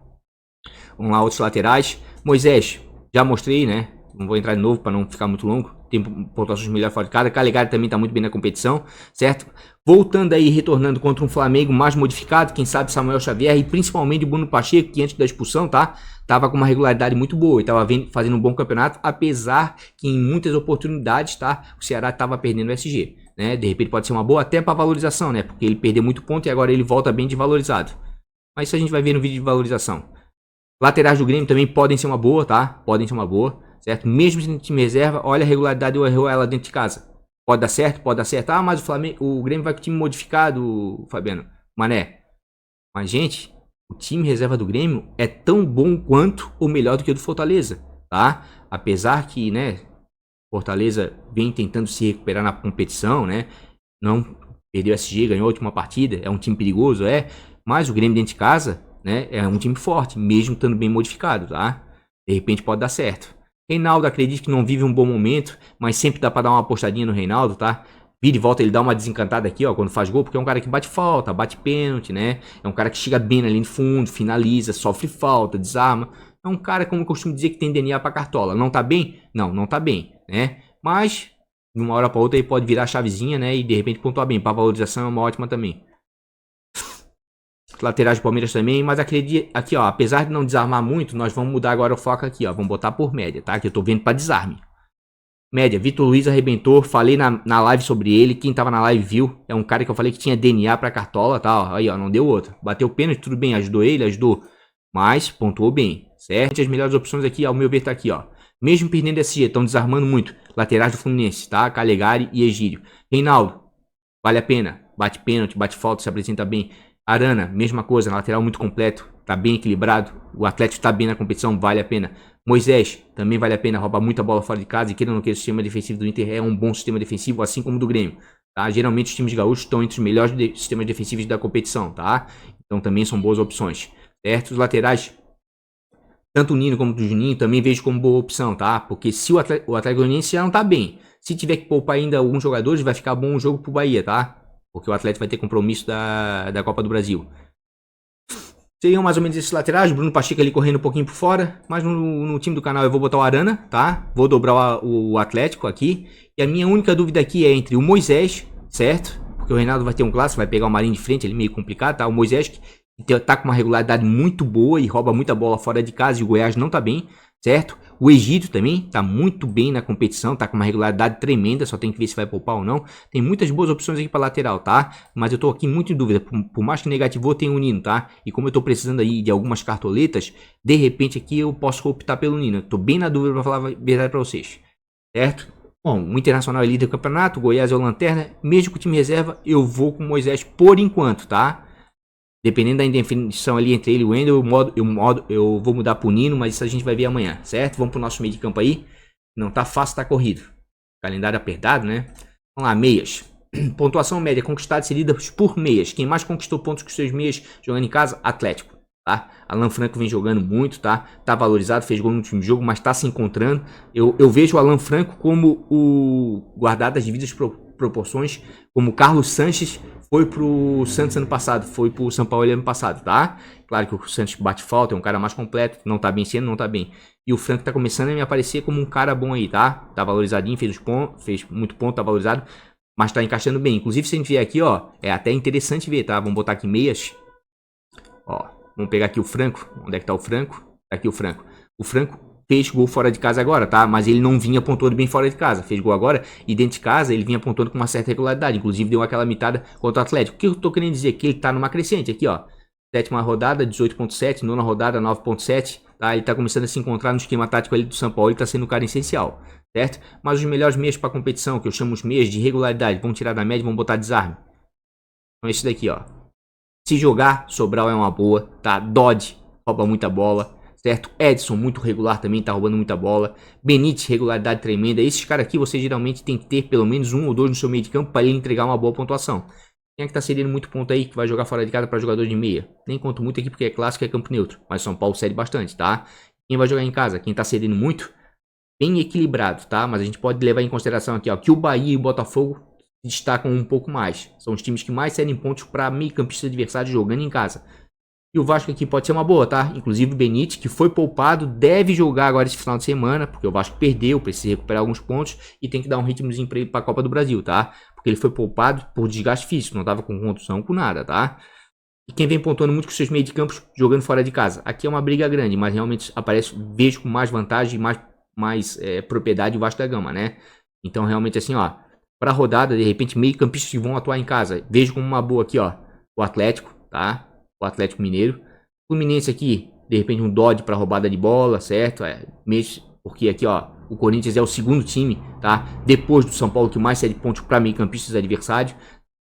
Vamos lá, outros laterais. Moisés, já mostrei, né? Não vou entrar de novo para não ficar muito longo. Tem pontuações melhores fora de casa. Calegari também tá muito bem na competição, certo? Voltando aí, retornando contra um Flamengo mais modificado, quem sabe Samuel Xavier e principalmente Bruno Pacheco, que antes da expulsão, tá? Tava com uma regularidade muito boa e tava fazendo um bom campeonato, apesar que em muitas oportunidades, tá? O Ceará tava perdendo o SG, né? De repente pode ser uma boa até para valorização, né? Porque ele perdeu muito ponto e agora ele volta bem desvalorizado. Mas isso a gente vai ver no vídeo de valorização. Laterais do Grêmio também podem ser uma boa, tá? Podem ser uma boa, certo? Mesmo se time reserva, olha a regularidade do ela dentro de casa. Pode dar certo, pode dar certo. Ah, mas o Grêmio vai com o time modificado, Fabiano. Mané. Mas, gente, o time reserva do Grêmio é tão bom quanto ou melhor do que o do Fortaleza, tá? Apesar que, né, Fortaleza vem tentando se recuperar na competição, né? Não Perdeu o SG, ganhou a última partida, é um time perigoso, mas o Grêmio dentro de casa, né, é um time forte, mesmo estando bem modificado, tá? De repente pode dar certo. Reinaldo, acredito que não vive um bom momento, mas sempre dá pra dar uma apostadinha no Reinaldo, tá? Vira e volta, ele dá uma desencantada aqui, ó, quando faz gol, porque é um cara que bate falta, bate pênalti, né? É um cara que chega bem ali no fundo, finaliza, sofre falta, desarma. É um cara, como eu costumo dizer, que tem DNA pra cartola. Não tá bem? Não, não tá bem, né? Mas, de uma hora pra outra, ele pode virar a chavezinha, né? E de repente pontuar bem. Pra valorização é uma ótima também. Laterais do Palmeiras também, mas acredito, aqui, ó, apesar de não desarmar muito, nós vamos mudar agora o foco aqui, ó. Vamos botar por média, tá? Que eu tô vendo pra desarme. Média, Vitor Luiz arrebentou, falei na live sobre ele, quem tava na live viu, é um cara que eu falei que tinha DNA pra cartola, tá, ó, aí ó, não deu outro, bateu pênalti, tudo bem, ajudou ele, ajudou, mas pontuou bem, certo? As melhores opções aqui, ao meu ver, tá aqui, ó, mesmo perdendo SG, estão desarmando muito, laterais do Fluminense, tá, Calegari e Egídio, Reinaldo, vale a pena, bate pênalti, bate falta, se apresenta bem, Arana, mesma coisa, lateral muito completo, tá bem equilibrado, o Atlético tá bem na competição, vale a pena. Moisés, também vale a pena, rouba muita bola fora de casa, e querendo ou não que o sistema defensivo do Inter é um bom sistema defensivo, assim como o do Grêmio, tá? Geralmente os times gaúchos estão entre os melhores sistemas defensivos da competição, tá? Então também são boas opções, certo? Os laterais, tanto o Nino como o Juninho, também vejo como boa opção, tá? Porque se o Atlético Goianiense já não tá bem, se tiver que poupar ainda alguns jogadores, vai ficar bom o jogo pro Bahia, tá? Porque o Atlético vai ter compromisso da Copa do Brasil. Seriam mais ou menos esses laterais, Bruno Pacheco ali correndo um pouquinho por fora, mas no time do canal eu vou botar o Arana, tá? Vou dobrar o Atlético aqui. E a minha única dúvida aqui é entre o Moisés, certo? Porque o Reinaldo vai ter um clássico, vai pegar o Marinho de frente, ele meio complicado, tá? O Moisés que tá com uma regularidade muito boa e rouba muita bola fora de casa e o Goiás não tá bem, certo? O Egídio também tá muito bem na competição, tá com uma regularidade tremenda, só tem que ver se vai poupar ou não. Tem muitas boas opções aqui para lateral, tá? Mas eu tô aqui muito em dúvida, por mais que negativou, tem o Nino, tá? E como eu tô precisando aí de algumas cartoletas, de repente aqui eu posso optar pelo Nino. Eu tô bem na dúvida para falar a verdade para vocês, certo? Bom, o Internacional é líder do campeonato, o Goiás é o lanterna, mesmo com o time reserva, eu vou com o Moisés por enquanto, tá? Dependendo da indefinição ali entre ele e o Wendel, eu vou mudar pro Nino, mas isso a gente vai ver amanhã, certo? Vamos pro nosso meio de campo aí. Não tá fácil, tá corrido. Calendário apertado, né? Vamos lá, meias. Pontuação média conquistada seguidas por meias. Quem mais conquistou pontos com seus meias jogando em casa? Atlético, tá? Alan Franco vem jogando muito, tá? Tá valorizado, fez gol no último jogo, mas tá se encontrando. Eu vejo o Alan Franco como o guardado das devidas proporções, como o Carlos Sanches foi pro Santos ano passado, foi pro São Paulo ano passado, tá? Claro que o Santos bate falta, é um cara mais completo, não tá bem sendo, não tá bem. E o Franco tá começando a me aparecer como um cara bom aí, tá? Tá valorizadinho, fez muito ponto, tá valorizado, mas tá encaixando bem. Inclusive, se a gente vier aqui, ó, é até interessante ver, tá? Vamos botar aqui meias. Ó, vamos pegar aqui o Franco. Onde é que tá o Franco? Tá aqui o Franco. O Franco fez gol fora de casa agora, tá? Mas ele não vinha pontuando bem fora de casa. Fez gol agora e dentro de casa ele vinha pontuando com uma certa regularidade. Inclusive deu aquela mitada contra o Atlético. O que eu tô querendo dizer? Que ele tá numa crescente aqui, ó. Sétima rodada, 18.7. Nona rodada, 9.7. Tá? Ele tá começando a se encontrar no esquema tático ali do São Paulo e tá sendo um cara essencial, certo? Mas os melhores meias pra competição, que eu chamo os meias de regularidade, vamos tirar da média e vamos botar desarme. Então esse daqui, ó. Se jogar, Sobral é uma boa, tá? Dodge rouba muita bola, certo? Edson, muito regular também, tá roubando muita bola. Benítez, regularidade tremenda. Esses caras aqui, você geralmente tem que ter pelo menos um ou dois no seu meio de campo para ele entregar uma boa pontuação. Quem é que tá cedendo muito ponto aí, que vai jogar fora de casa para jogador de meia? Nem conto muito aqui porque é clássico e é campo neutro, mas São Paulo cede bastante, tá? Quem vai jogar em casa? Quem tá cedendo muito? Bem equilibrado, tá? Mas a gente pode levar em consideração aqui, ó, que o Bahia e o Botafogo destacam um pouco mais. São os times que mais cedem pontos para meio-campistas adversários jogando em casa. E o Vasco aqui pode ser uma boa, tá? Inclusive o Benítez, que foi poupado, deve jogar agora esse final de semana, porque o Vasco perdeu, precisa recuperar alguns pontos e tem que dar um ritmozinho pra ele pra Copa do Brasil, tá? Porque ele foi poupado por desgaste físico, não tava com contusão, com nada, tá? E quem vem pontuando muito com seus meios de campo jogando fora de casa. Aqui é uma briga grande, mas realmente aparece, vejo com mais vantagem e mais propriedade o Vasco da Gama, né? Então realmente assim, ó, pra rodada, de repente, meio campistas que vão atuar em casa, vejo como uma boa aqui, ó, o Atlético, tá? O Atlético Mineiro. Fluminense aqui, de repente um Dodge para roubada de bola, certo? Porque aqui, ó, o Corinthians é o segundo time, tá? Depois do São Paulo, que mais cede pontos para meio-campistas adversários.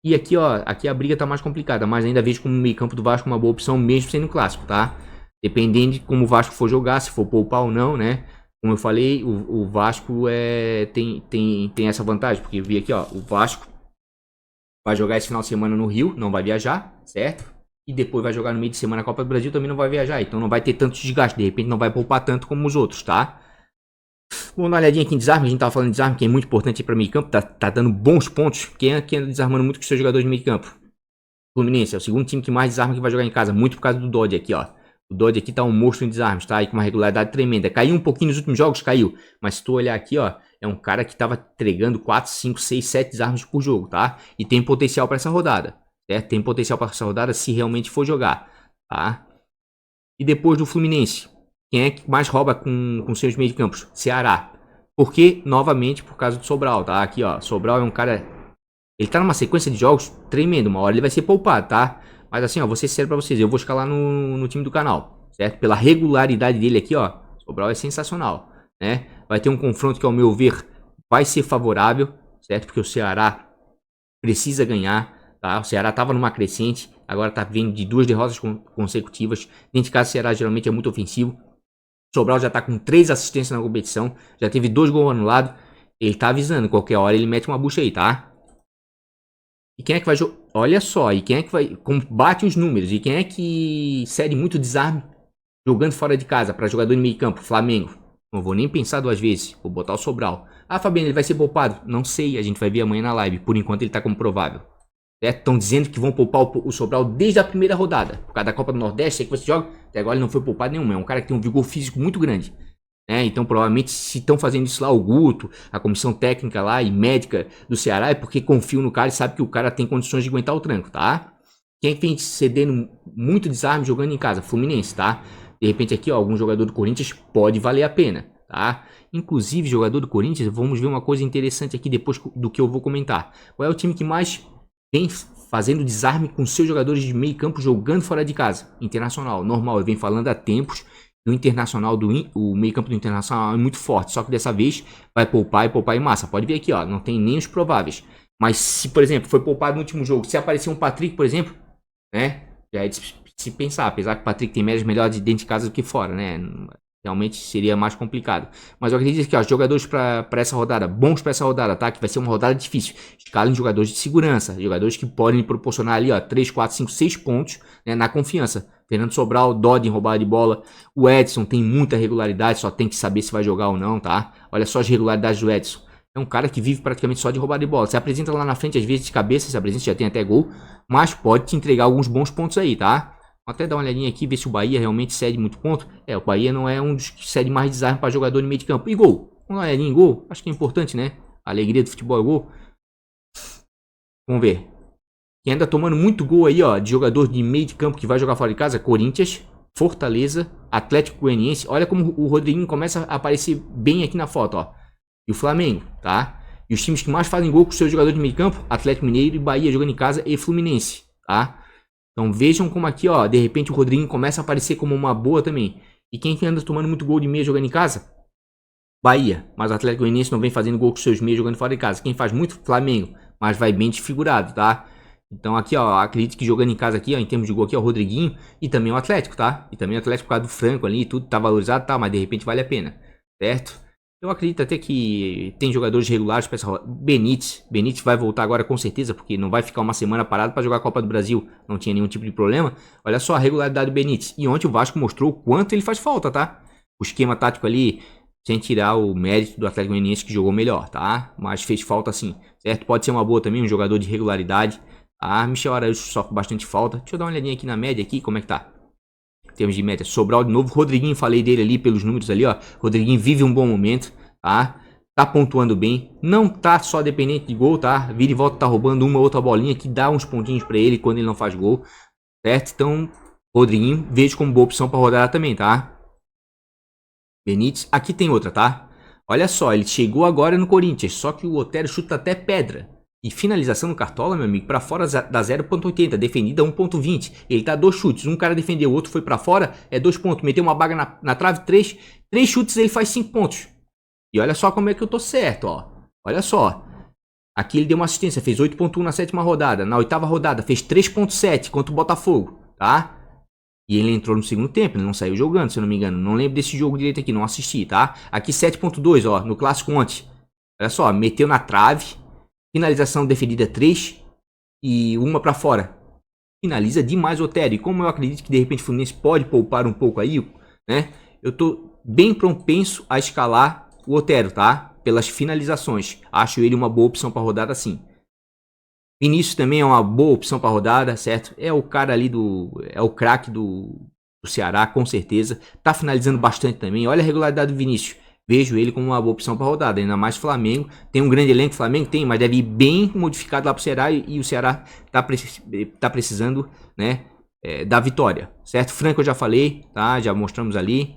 E aqui, ó, aqui a briga tá mais complicada, mas ainda vejo como o meio-campo do Vasco uma boa opção, mesmo sendo clássico, tá? Dependendo de como o Vasco for jogar, se for poupar ou não, né? Como eu falei, o Vasco tem essa vantagem, porque eu vi aqui, ó, o Vasco vai jogar esse final de semana no Rio, não vai viajar, certo? E depois vai jogar no meio de semana a Copa do Brasil, também não vai viajar. Então não vai ter tanto desgaste, de repente não vai poupar tanto como os outros, tá? Vamos dar uma olhadinha aqui em desarme, a gente tava falando de desarme, que é muito importante para meio campo, tá dando bons pontos. Quem anda desarmando muito com os seus jogadores de meio campo? Fluminense, é o segundo time que mais desarma que vai jogar em casa, muito por causa do Dodge aqui, ó. O Dodge aqui tá um monstro em desarmes, tá? Aí com uma regularidade tremenda. Caiu um pouquinho nos últimos jogos, caiu. Mas se tu olhar aqui, ó, é um cara que tava entregando 4, 5, 6, 7 desarmes por jogo, tá? E tem potencial para essa rodada, certo? Tem potencial para essa rodada se realmente for jogar, tá? E depois do Fluminense, quem é que mais rouba com seus meios de campos? Ceará. Por quê? Novamente por causa do Sobral, tá? Aqui, ó, Sobral é um cara... Ele tá numa sequência de jogos tremendo, uma hora ele vai ser poupado, tá? Mas assim, ó, vou ser sério pra vocês, eu vou escalar no time do canal, certo? Pela regularidade dele aqui, ó, Sobral é sensacional, né? Vai ter um confronto que, ao meu ver, vai ser favorável, certo? Porque o Ceará precisa ganhar, tá? O Ceará tava numa crescente, agora tá vindo de 2 derrotas consecutivas. Dentro de casa, o Ceará geralmente é muito ofensivo. Sobral já tá com 3 assistências na competição, já teve 2 gols anulados. Ele tá avisando, qualquer hora ele mete uma bucha aí, tá? E quem é que vai jogar? Olha só, e quem é que vai... Combate os números. E quem é que cede muito desarme jogando fora de casa para jogador de meio campo? Flamengo. Não vou nem pensar 2 vezes. Vou botar o Sobral. Ah, Fabiano, ele vai ser poupado? Não sei, a gente vai ver amanhã na live. Por enquanto ele tá como provável. Estão dizendo que vão poupar o Sobral desde a primeira rodada. Por causa da Copa do Nordeste, sei que você joga. Até agora ele não foi poupado nenhum. É um cara que tem um vigor físico muito grande. Então provavelmente se estão fazendo isso lá, o Guto, a comissão técnica lá e médica do Ceará, é porque confiam no cara e sabe que o cara tem condições de aguentar o tranco, tá? Quem é que vem cedendo muito desarme jogando em casa? Fluminense, tá? De repente aqui, ó, algum jogador do Corinthians pode valer a pena, tá? Inclusive, jogador do Corinthians, vamos ver uma coisa interessante aqui depois do que eu vou comentar. Qual é o time que mais vem fazendo desarme com seus jogadores de meio campo jogando fora de casa? Internacional, normal, eu venho falando há tempos. No Internacional, o meio campo do Internacional é muito forte, só que dessa vez vai poupar e poupar em massa. Pode ver aqui, ó, não tem nem os prováveis. Mas se, por exemplo, foi poupado no último jogo, se aparecer um Patrick, por exemplo, né, já é de se pensar, apesar que o Patrick tem médias melhores dentro de casa do que fora, né, realmente seria mais complicado. Mas eu acredito que, ó, jogadores para essa rodada, bons para essa rodada, tá, que vai ser uma rodada difícil. Escalem jogadores de segurança, jogadores que podem proporcionar ali, ó, 3, 4, 5, 6 pontos, né, na confiança. Fernando Sobral, Dodge em roubada de bola. O Edson tem muita regularidade, só tem que saber se vai jogar ou não, tá? Olha só as regularidades do Edson. É um cara que vive praticamente só de roubada de bola. Se apresenta lá na frente, às vezes de cabeça, se apresenta, já tem até gol. Mas pode te entregar alguns bons pontos aí, tá? Vou até dar uma olhadinha aqui, ver se o Bahia realmente cede muito ponto. O Bahia não é um dos que cede mais desarme para jogador de meio de campo. E gol? Vamos dar uma olhadinha em gol? Acho que é importante, né? A alegria do futebol é gol. Vamos ver. Quem anda tomando muito gol aí, ó, de jogador de meio de campo que vai jogar fora de casa, Corinthians, Fortaleza, Atlético Goianiense. Olha como o Rodriguinho começa a aparecer bem aqui na foto, ó. E o Flamengo, tá? E os times que mais fazem gol com seus jogadores de meio de campo, Atlético Mineiro e Bahia jogando em casa e Fluminense, tá? Então vejam como aqui, ó, de repente o Rodriguinho começa a aparecer como uma boa também. E quem anda tomando muito gol de meia jogando em casa? Bahia, mas o Atlético Goianiense não vem fazendo gol com seus meios jogando fora de casa. Quem faz muito? Flamengo, mas vai bem desfigurado, tá? Então aqui, ó, acredito que jogando em casa aqui, ó, em termos de gol aqui, ó, o Rodriguinho e também o Atlético, tá? E também o Atlético por causa do Franco ali, tudo tá valorizado, tá? Mas de repente vale a pena, certo? Eu acredito até que tem jogadores regulares para essa rodada. Benítez vai voltar agora com certeza, porque não vai ficar uma semana parado para jogar a Copa do Brasil, não tinha nenhum tipo de problema. Olha só a regularidade do Benítez. E ontem o Vasco mostrou o quanto ele faz falta, tá? O esquema tático ali, sem tirar o mérito do Atlético Goianiense que jogou melhor, tá? Mas fez falta sim, certo? Pode ser uma boa também, um jogador de regularidade. Michel Araújo sofre bastante falta. Deixa eu dar uma olhadinha aqui na média aqui, como é que tá? Em termos de média, Sobral de novo. Rodriguinho, falei dele ali pelos números ali, ó. Rodriguinho vive um bom momento, tá? Tá pontuando bem. Não tá só dependente de gol, tá? Vira e volta, tá roubando uma ou outra bolinha que dá uns pontinhos pra ele quando ele não faz gol, certo? Então, Rodriguinho, vejo como boa opção pra rodar também, tá? Benítez, aqui tem outra, tá? Olha só, ele chegou agora no Corinthians, só que o Otero chuta até pedra. E finalização no Cartola, meu amigo, pra fora da 0.80, defendida 1.20. Ele tá 2 chutes, um cara defendeu, o outro foi pra fora, é 2 pontos. Meteu uma baga na trave, 3 chutes, ele faz 5 pontos. E olha só como é que eu tô certo, ó. Olha só. Aqui ele deu uma assistência, fez 8.1 na 7ª rodada. Na 8ª rodada, fez 3.7 contra o Botafogo, tá? E ele entrou no segundo tempo, ele não saiu jogando, se eu não me engano. Não lembro desse jogo direito aqui, não assisti, tá? Aqui 7.2, ó, no clássico ontem. Olha só, meteu na trave. Finalização defendida 3. e uma para fora. Finaliza demais o Otério. E como eu acredito que de repente o Fluminense pode poupar um pouco aí, né? Eu tô bem propenso a escalar o Otério, tá? Pelas finalizações. Acho ele uma boa opção para rodada sim. Vinícius também é uma boa opção para rodada, certo? É o cara ali é o craque do Ceará, com certeza. Tá finalizando bastante também. Olha a regularidade do Vinícius. Vejo ele como uma boa opção para rodada. Ainda mais Flamengo. Tem um grande elenco, Flamengo tem, mas deve ir bem modificado lá pro Ceará. E o Ceará tá precisando, né, da vitória, certo? Franco eu já falei, tá? Já mostramos ali.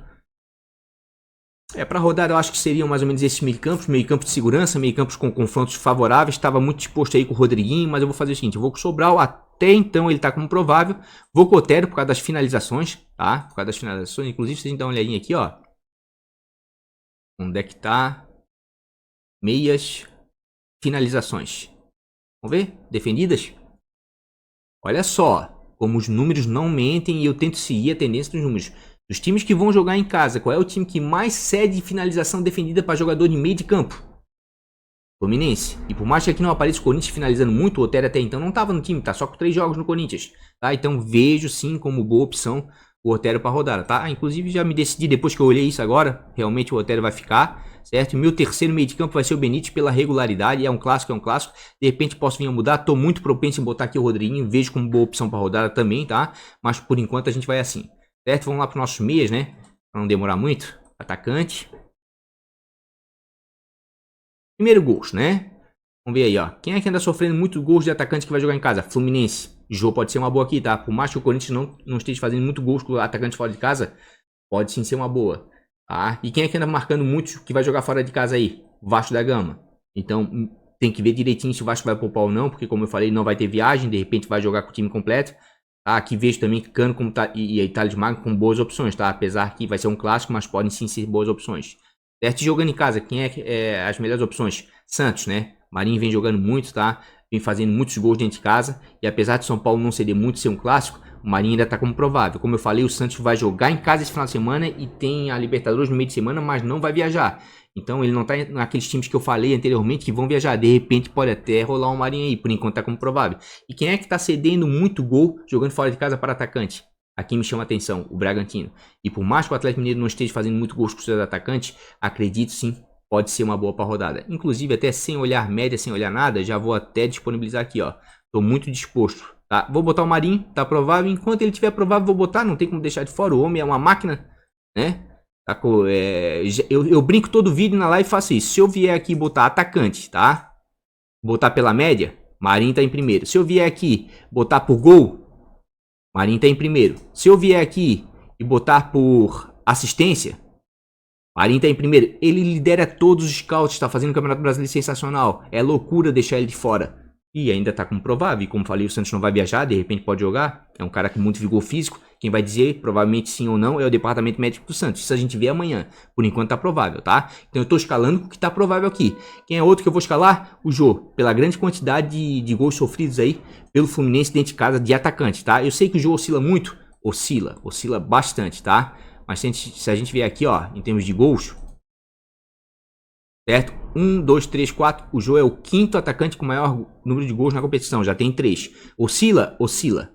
Para rodar eu acho que seriam mais ou menos esses meio campos de segurança, meio campos com confrontos favoráveis. Estava muito disposto aí com o Rodriguinho, mas eu vou fazer o seguinte, eu vou com o Sobral, até então ele tá como provável. Vou com o Otério por causa das finalizações, tá? Por causa das finalizações, inclusive vocês dão uma olhadinha aqui, ó. Onde é que tá? Meias, finalizações. Vamos ver? Defendidas? Olha só, como os números não mentem e eu tento seguir a tendência dos números. Dos times que vão jogar em casa, qual é o time que mais cede finalização defendida para jogador de meio de campo? Fluminense. E por mais que aqui não apareça o Corinthians finalizando muito, o Otério até então não estava no time, tá só com 3 jogos no Corinthians. Tá? Então vejo sim como boa opção o Otério para rodada, tá? Inclusive já me decidi, depois que eu olhei isso agora, realmente o Otério vai ficar, certo? E o meu terceiro meio de campo vai ser o Benítez pela regularidade, é um clássico, de repente posso vir a mudar, tô muito propenso em botar aqui o Rodriguinho, vejo como boa opção para rodada também, tá? Mas por enquanto a gente vai assim. Certo? Vamos lá para os nossos meias, né? Para não demorar muito. Atacante. Primeiro gols, né? Vamos ver aí, ó. Quem é que anda sofrendo muito gols de atacante que vai jogar em casa? Fluminense. Jô pode ser uma boa aqui, tá? Por mais que o Corinthians não esteja fazendo muito gols com o atacante fora de casa, pode sim ser uma boa. Tá? E quem é que anda marcando muito que vai jogar fora de casa aí? Vasco da Gama. Então tem que ver direitinho se o Vasco vai poupar ou não, porque como eu falei, não vai ter viagem, de repente vai jogar com o time completo. Aqui vejo também que Cano como tá, e Thales Magno com boas opções, tá? Apesar que vai ser um clássico, mas podem sim ser boas opções. Certo? Jogando em casa, quem é as melhores opções? Santos, né? Marinho vem jogando muito, tá? Vem fazendo muitos gols dentro de casa. E apesar de São Paulo não ceder muito, ser um clássico, o Marinho ainda tá como provável. Como eu falei, o Santos vai jogar em casa esse final de semana e tem a Libertadores no meio de semana, mas não vai viajar. Então ele não tá naqueles times que eu falei anteriormente que vão viajar. De repente pode até rolar um Marinho aí, por enquanto tá como provável. E quem é que tá cedendo muito gol jogando fora de casa para atacante? Aqui me chama a atenção, o Bragantino. E por mais que o Atlético Mineiro não esteja fazendo muito gols com seus atacantes, acredito sim, pode ser uma boa para rodada. Inclusive até sem olhar média, sem olhar nada, já vou até disponibilizar aqui, ó. Tô muito disposto, tá? Vou botar o Marinho, tá provável. Enquanto ele tiver provável, vou botar, não tem como deixar de fora. O homem é uma máquina, né? Eu brinco todo vídeo na live e faço isso. Se eu vier aqui botar atacante, tá? Botar pela média, Marinho tá em primeiro. Se eu vier aqui botar por gol, Marinho tá em primeiro. Se eu vier aqui e botar por assistência, Marinho tá em primeiro. Ele lidera todos os scouts, tá fazendo o Campeonato Brasileiro sensacional. É loucura deixar ele de fora. E ainda tá como provável. E como falei, o Santos não vai viajar, de repente pode jogar. É um cara com muito vigor físico. Quem vai dizer, provavelmente sim ou não, é o departamento médico do Santos. Isso a gente vê amanhã. Por enquanto tá provável, tá? Então eu tô escalando o que tá provável aqui. Quem é outro que eu vou escalar? O Jô. Pela grande quantidade de gols sofridos aí pelo Fluminense dentro de casa de atacante, tá? Eu sei que o Jô oscila muito. Oscila bastante, tá? Mas se a gente vier aqui, ó, em termos de gols, certo? 1, 2, 3, 4. O Jô é o quinto atacante com maior número de gols na competição. Já tem 3. Oscila,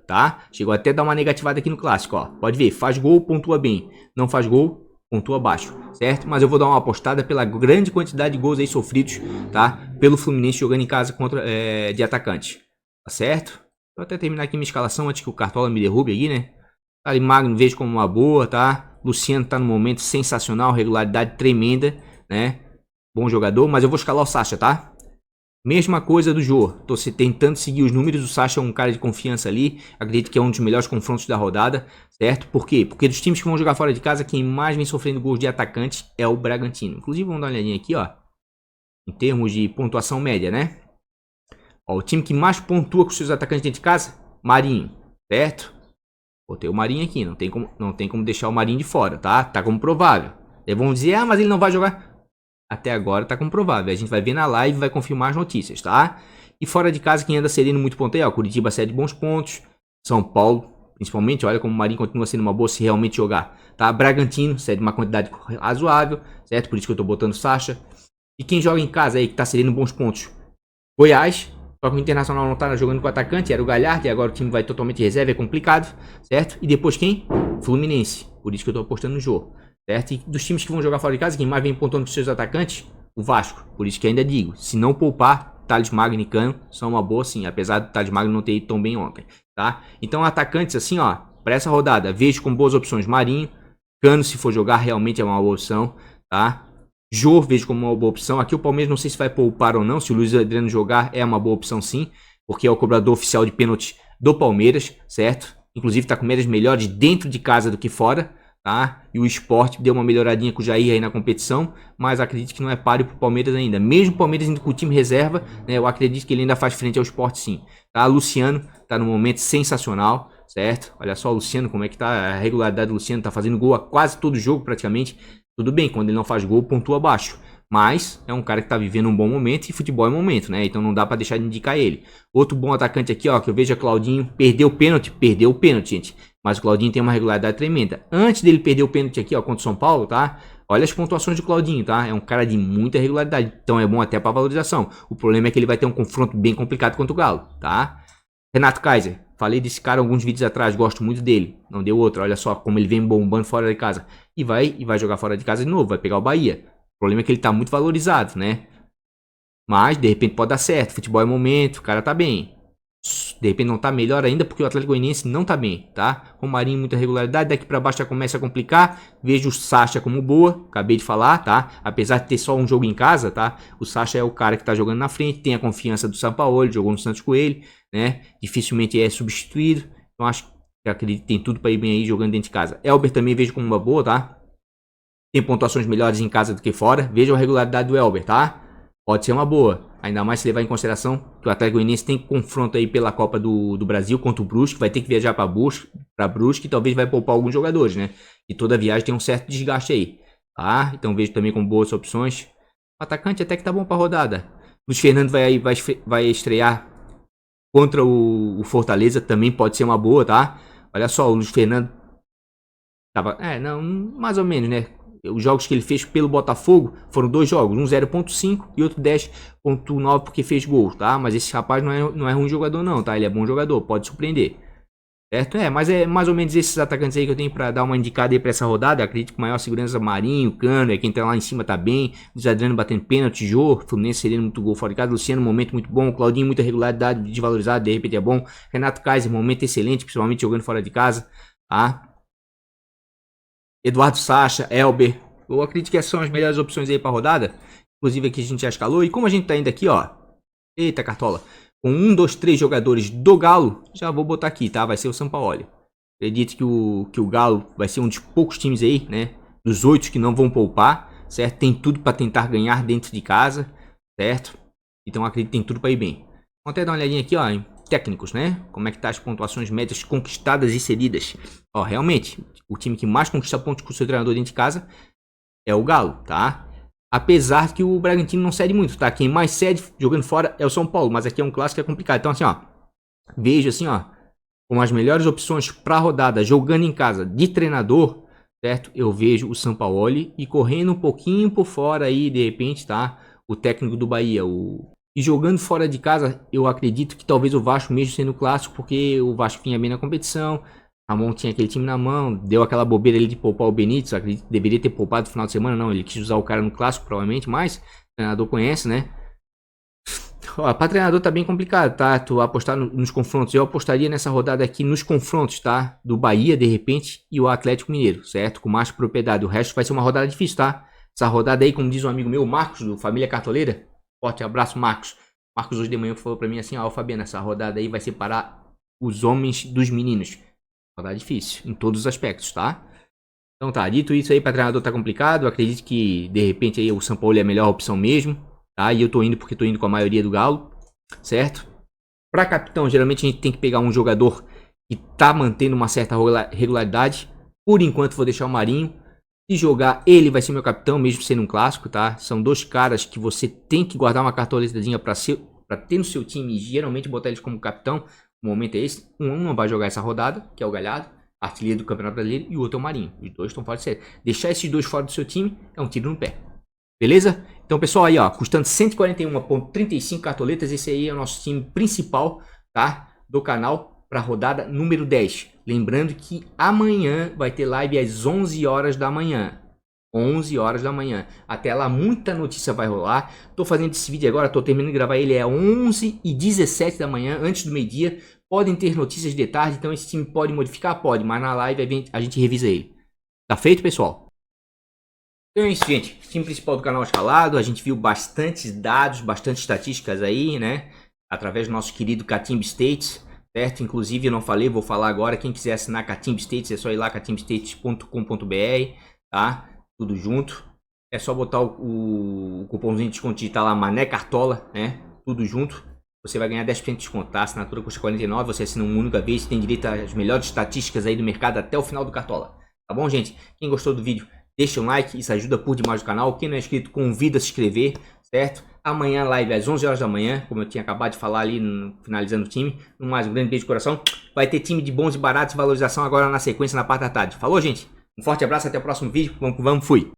tá? Chegou até a dar uma negativada aqui no clássico, ó. Pode ver, faz gol, pontua bem. Não faz gol, pontua baixo, certo? Mas eu vou dar uma apostada pela grande quantidade de gols aí sofridos, tá? Pelo Fluminense jogando em casa contra de atacante, tá certo? Vou até terminar aqui minha escalação antes que o Cartola me derrube aí, né? Ali Magno vejo como uma boa, tá? Luciano tá no momento sensacional, regularidade tremenda, né? Bom jogador, mas eu vou escalar o Sacha, tá? Mesma coisa do Jô. Tô tentando seguir os números. O Sacha é um cara de confiança ali. Acredito que é um dos melhores confrontos da rodada, certo? Por quê? Porque dos times que vão jogar fora de casa, quem mais vem sofrendo gols de atacante é o Bragantino. Inclusive, vamos dar uma olhadinha aqui, ó. Em termos de pontuação média, né? Ó, o time que mais pontua com seus atacantes dentro de casa, Marinho, certo? Botei o Marinho aqui, não tem como deixar o Marinho de fora, tá? Tá como provável. Aí vão dizer, ah, mas ele não vai jogar. Até agora tá como provável. A gente vai ver na live e vai confirmar as notícias, tá? E fora de casa, quem anda cedendo muito ponto aí, ó. Curitiba cede bons pontos. São Paulo, principalmente, olha como o Marinho continua sendo uma boa se realmente jogar, tá? Bragantino cede uma quantidade razoável, certo? Por isso que eu tô botando Sacha. E quem joga em casa aí, que tá cedendo bons pontos? Goiás, Só que o Internacional não tá jogando com o atacante, era o Galhardo, e agora o time vai totalmente reserva, é complicado, certo? E depois quem? Fluminense. Por isso que eu tô apostando no jogo, certo? E dos times que vão jogar fora de casa, quem mais vem pontuando dos seus atacantes? O Vasco. Por isso que ainda digo, se não poupar, Thales Magno e Cano são uma boa sim, apesar do Thales Magno não ter ido tão bem ontem, tá? Então atacantes assim, ó, para essa rodada, vejo com boas opções Marinho, Cano se for jogar realmente é uma boa opção, tá? Jô vejo como uma boa opção. Aqui o Palmeiras não sei se vai poupar ou não. Se o Luiz Adriano jogar é uma boa opção sim, porque é o cobrador oficial de pênalti do Palmeiras, certo? Inclusive tá com médias melhores dentro de casa do que fora, tá? E o Sport deu uma melhoradinha com o Jair aí na competição, mas acredito que não é páreo pro Palmeiras ainda. Mesmo o Palmeiras indo com o time reserva, né, eu acredito que ele ainda faz frente ao Sport sim, tá? Luciano tá num momento sensacional, certo? Olha só o Luciano, como é que tá a regularidade do Luciano, tá fazendo gol a quase todo jogo praticamente. Tudo bem, quando ele não faz gol, pontua baixo. Mas é um cara que tá vivendo um bom momento e futebol é momento, né? Então não dá pra deixar de indicar ele. Outro bom atacante aqui, ó, que eu vejo é Claudinho. Perdeu o pênalti, gente. Mas o Claudinho tem uma regularidade tremenda. Antes dele perder o pênalti aqui, ó, contra o São Paulo, tá? Olha as pontuações do Claudinho, tá? É um cara de muita regularidade. Então é bom até pra valorização. O problema é que ele vai ter um confronto bem complicado contra o Galo, tá? Renato Kaiser. Falei desse cara alguns vídeos atrás, gosto muito dele. Não deu outra, olha só como ele vem bombando fora de casa. E vai jogar fora de casa de novo, vai pegar o Bahia. O problema é que ele tá muito valorizado, né? Mas, de repente, pode dar certo. Futebol é momento, o cara tá bem. De repente não tá melhor ainda porque o Atlético Goianiense não tá bem, tá? Com o Marinho muita regularidade, daqui pra baixo já começa a complicar. Vejo o Sacha como boa, acabei de falar, tá? Apesar de ter só um jogo em casa, tá? O Sacha é o cara que tá jogando na frente, tem a confiança do Sampaoli, jogou no Santos Coelho, né? Dificilmente é substituído. Então acho que acredito que tem tudo pra ir bem aí jogando dentro de casa. Elber também vejo como uma boa, tá? Tem pontuações melhores em casa do que fora. Veja a regularidade do Elber, tá? Pode ser uma boa. Ainda mais se levar em consideração que o Atlético Goianiense tem confronto aí pela Copa do Brasil contra o Brusque. Vai ter que viajar para Brusque e talvez vai poupar alguns jogadores, né? E toda viagem tem um certo desgaste aí, tá? Então vejo também como boas opções. O atacante até que tá bom para rodada. Luiz Fernando vai estrear contra o Fortaleza. Também pode ser uma boa, tá? Olha só, o Luiz Fernando tava... não, mais ou menos, né? Os jogos que ele fez pelo Botafogo foram 2 jogos, um 0.5 e outro 10.9 porque fez gol, tá? Mas esse rapaz não é ruim jogador não, tá? Ele é bom jogador, pode surpreender. Certo? Mas é mais ou menos esses atacantes aí que eu tenho pra dar uma indicada aí pra essa rodada. Eu acredito que maior segurança Marinho, Cano, quem tá lá em cima tá bem. Luiz Adriano batendo pênalti, Jô, Fluminense cedendo muito gol fora de casa. Luciano, momento muito bom. Claudinho, muita regularidade, desvalorizado, de repente é bom. Renato Kaiser, momento excelente, principalmente jogando fora de casa, tá? Eduardo Sacha, Elber. Eu acredito que essas são as melhores opções aí pra rodada. Inclusive aqui a gente já escalou. E como a gente tá indo aqui, ó. Eita, cartola. Com 1, 2, 3 jogadores do Galo. Já vou botar aqui, tá? Vai ser o Sampaoli. Acredito que o Galo vai ser um dos poucos times aí, né? Dos 8 que não vão poupar, certo? Tem tudo pra tentar ganhar dentro de casa, certo? Então acredito que tem tudo pra ir bem. Vamos até dar uma olhadinha aqui, ó. Em técnicos, né? Como é que tá as pontuações médias conquistadas e cedidas. Ó, realmente, o time que mais conquista pontos com o seu treinador dentro de casa é o Galo, tá? Apesar que o Bragantino não cede muito, tá? Quem mais cede jogando fora é o São Paulo, mas aqui é um clássico que é complicado. Então assim, ó, vejo assim, ó, como as melhores opções pra rodada jogando em casa de treinador, certo? Eu vejo o Sampaoli e correndo um pouquinho por fora aí, de repente, tá? O técnico do Bahia, E jogando fora de casa, eu acredito que talvez o Vasco mesmo sendo clássico, porque o Vasco vinha bem na competição, Ramon tinha aquele time na mão, deu aquela bobeira ali de poupar o Benítez, acredito que deveria ter poupado no final de semana, não, ele quis usar o cara no clássico provavelmente, mas o treinador conhece, né? Ó, pra treinador tá bem complicado, tá? Tu apostar nos confrontos, eu apostaria nessa rodada aqui nos confrontos, tá? Do Bahia, de repente, e o Atlético Mineiro, certo? Com mais propriedade, o resto vai ser uma rodada difícil, tá? Essa rodada aí, como diz um amigo meu, Marcos, do Família Cartoleira, forte abraço, Marcos. Marcos hoje de manhã falou pra mim assim, ó, Fabiano, essa rodada aí vai separar os homens dos meninos. Rodada difícil, em todos os aspectos, tá? Então tá, dito isso aí, pra treinador tá complicado. Eu acredito que, de repente, aí o São Paulo é a melhor opção mesmo, tá? E eu tô indo porque tô indo com a maioria do Galo, certo? Pra capitão, geralmente a gente tem que pegar um jogador que tá mantendo uma certa regularidade. Por enquanto vou deixar o Marinho. Se jogar, ele vai ser meu capitão, mesmo sendo um clássico, tá? São 2 caras que você tem que guardar uma cartoletazinha pra ter no seu time e geralmente botar eles como capitão. O momento é esse. Um não vai jogar essa rodada, que é o Galhardo, artilheiro do Campeonato Brasileiro, e o outro é o Marinho. Os 2 estão fora de série. Deixar esses 2 fora do seu time é um tiro no pé. Beleza? Então, pessoal, aí, ó, custando 141,35 cartoletas, esse aí é o nosso time principal, tá? Do canal para a rodada número 10. Lembrando que amanhã vai ter live às 11 horas da manhã. 11 horas da manhã. Até lá, muita notícia vai rolar. Tô fazendo esse vídeo agora, tô terminando de gravar ele, é 11h17 da manhã, antes do meio-dia. Podem ter notícias de tarde, então esse time pode modificar? Pode, mas na live a gente revisa ele. Tá feito, pessoal? Então é isso, gente. Time principal do canal escalado. A gente viu bastantes dados, bastante estatísticas aí, né? Através do nosso querido Catimb States, certo? Inclusive, eu não falei, vou falar agora. Quem quiser assinar Catimb States, é só ir lá, catimbstates.com.br, tá? Tudo junto. É só botar o cupomzinho de desconto digital lá, Mané Cartola, né? Tudo junto. Você vai ganhar 10% de desconto, tá? A assinatura custa R$49, você assina uma única vez, tem direito às melhores estatísticas aí do mercado até o final do Cartola. Tá bom, gente? Quem gostou do vídeo, deixa um like, isso ajuda por demais o canal. Quem não é inscrito, convida a se inscrever, certo? Amanhã live às 11 horas da manhã, como eu tinha acabado de falar ali, finalizando o time. No mais, um grande beijo de coração. Vai ter time de bons e baratos, valorização agora na sequência, na parte da tarde. Falou, gente? Um forte abraço, até o próximo vídeo. Vamos, fui!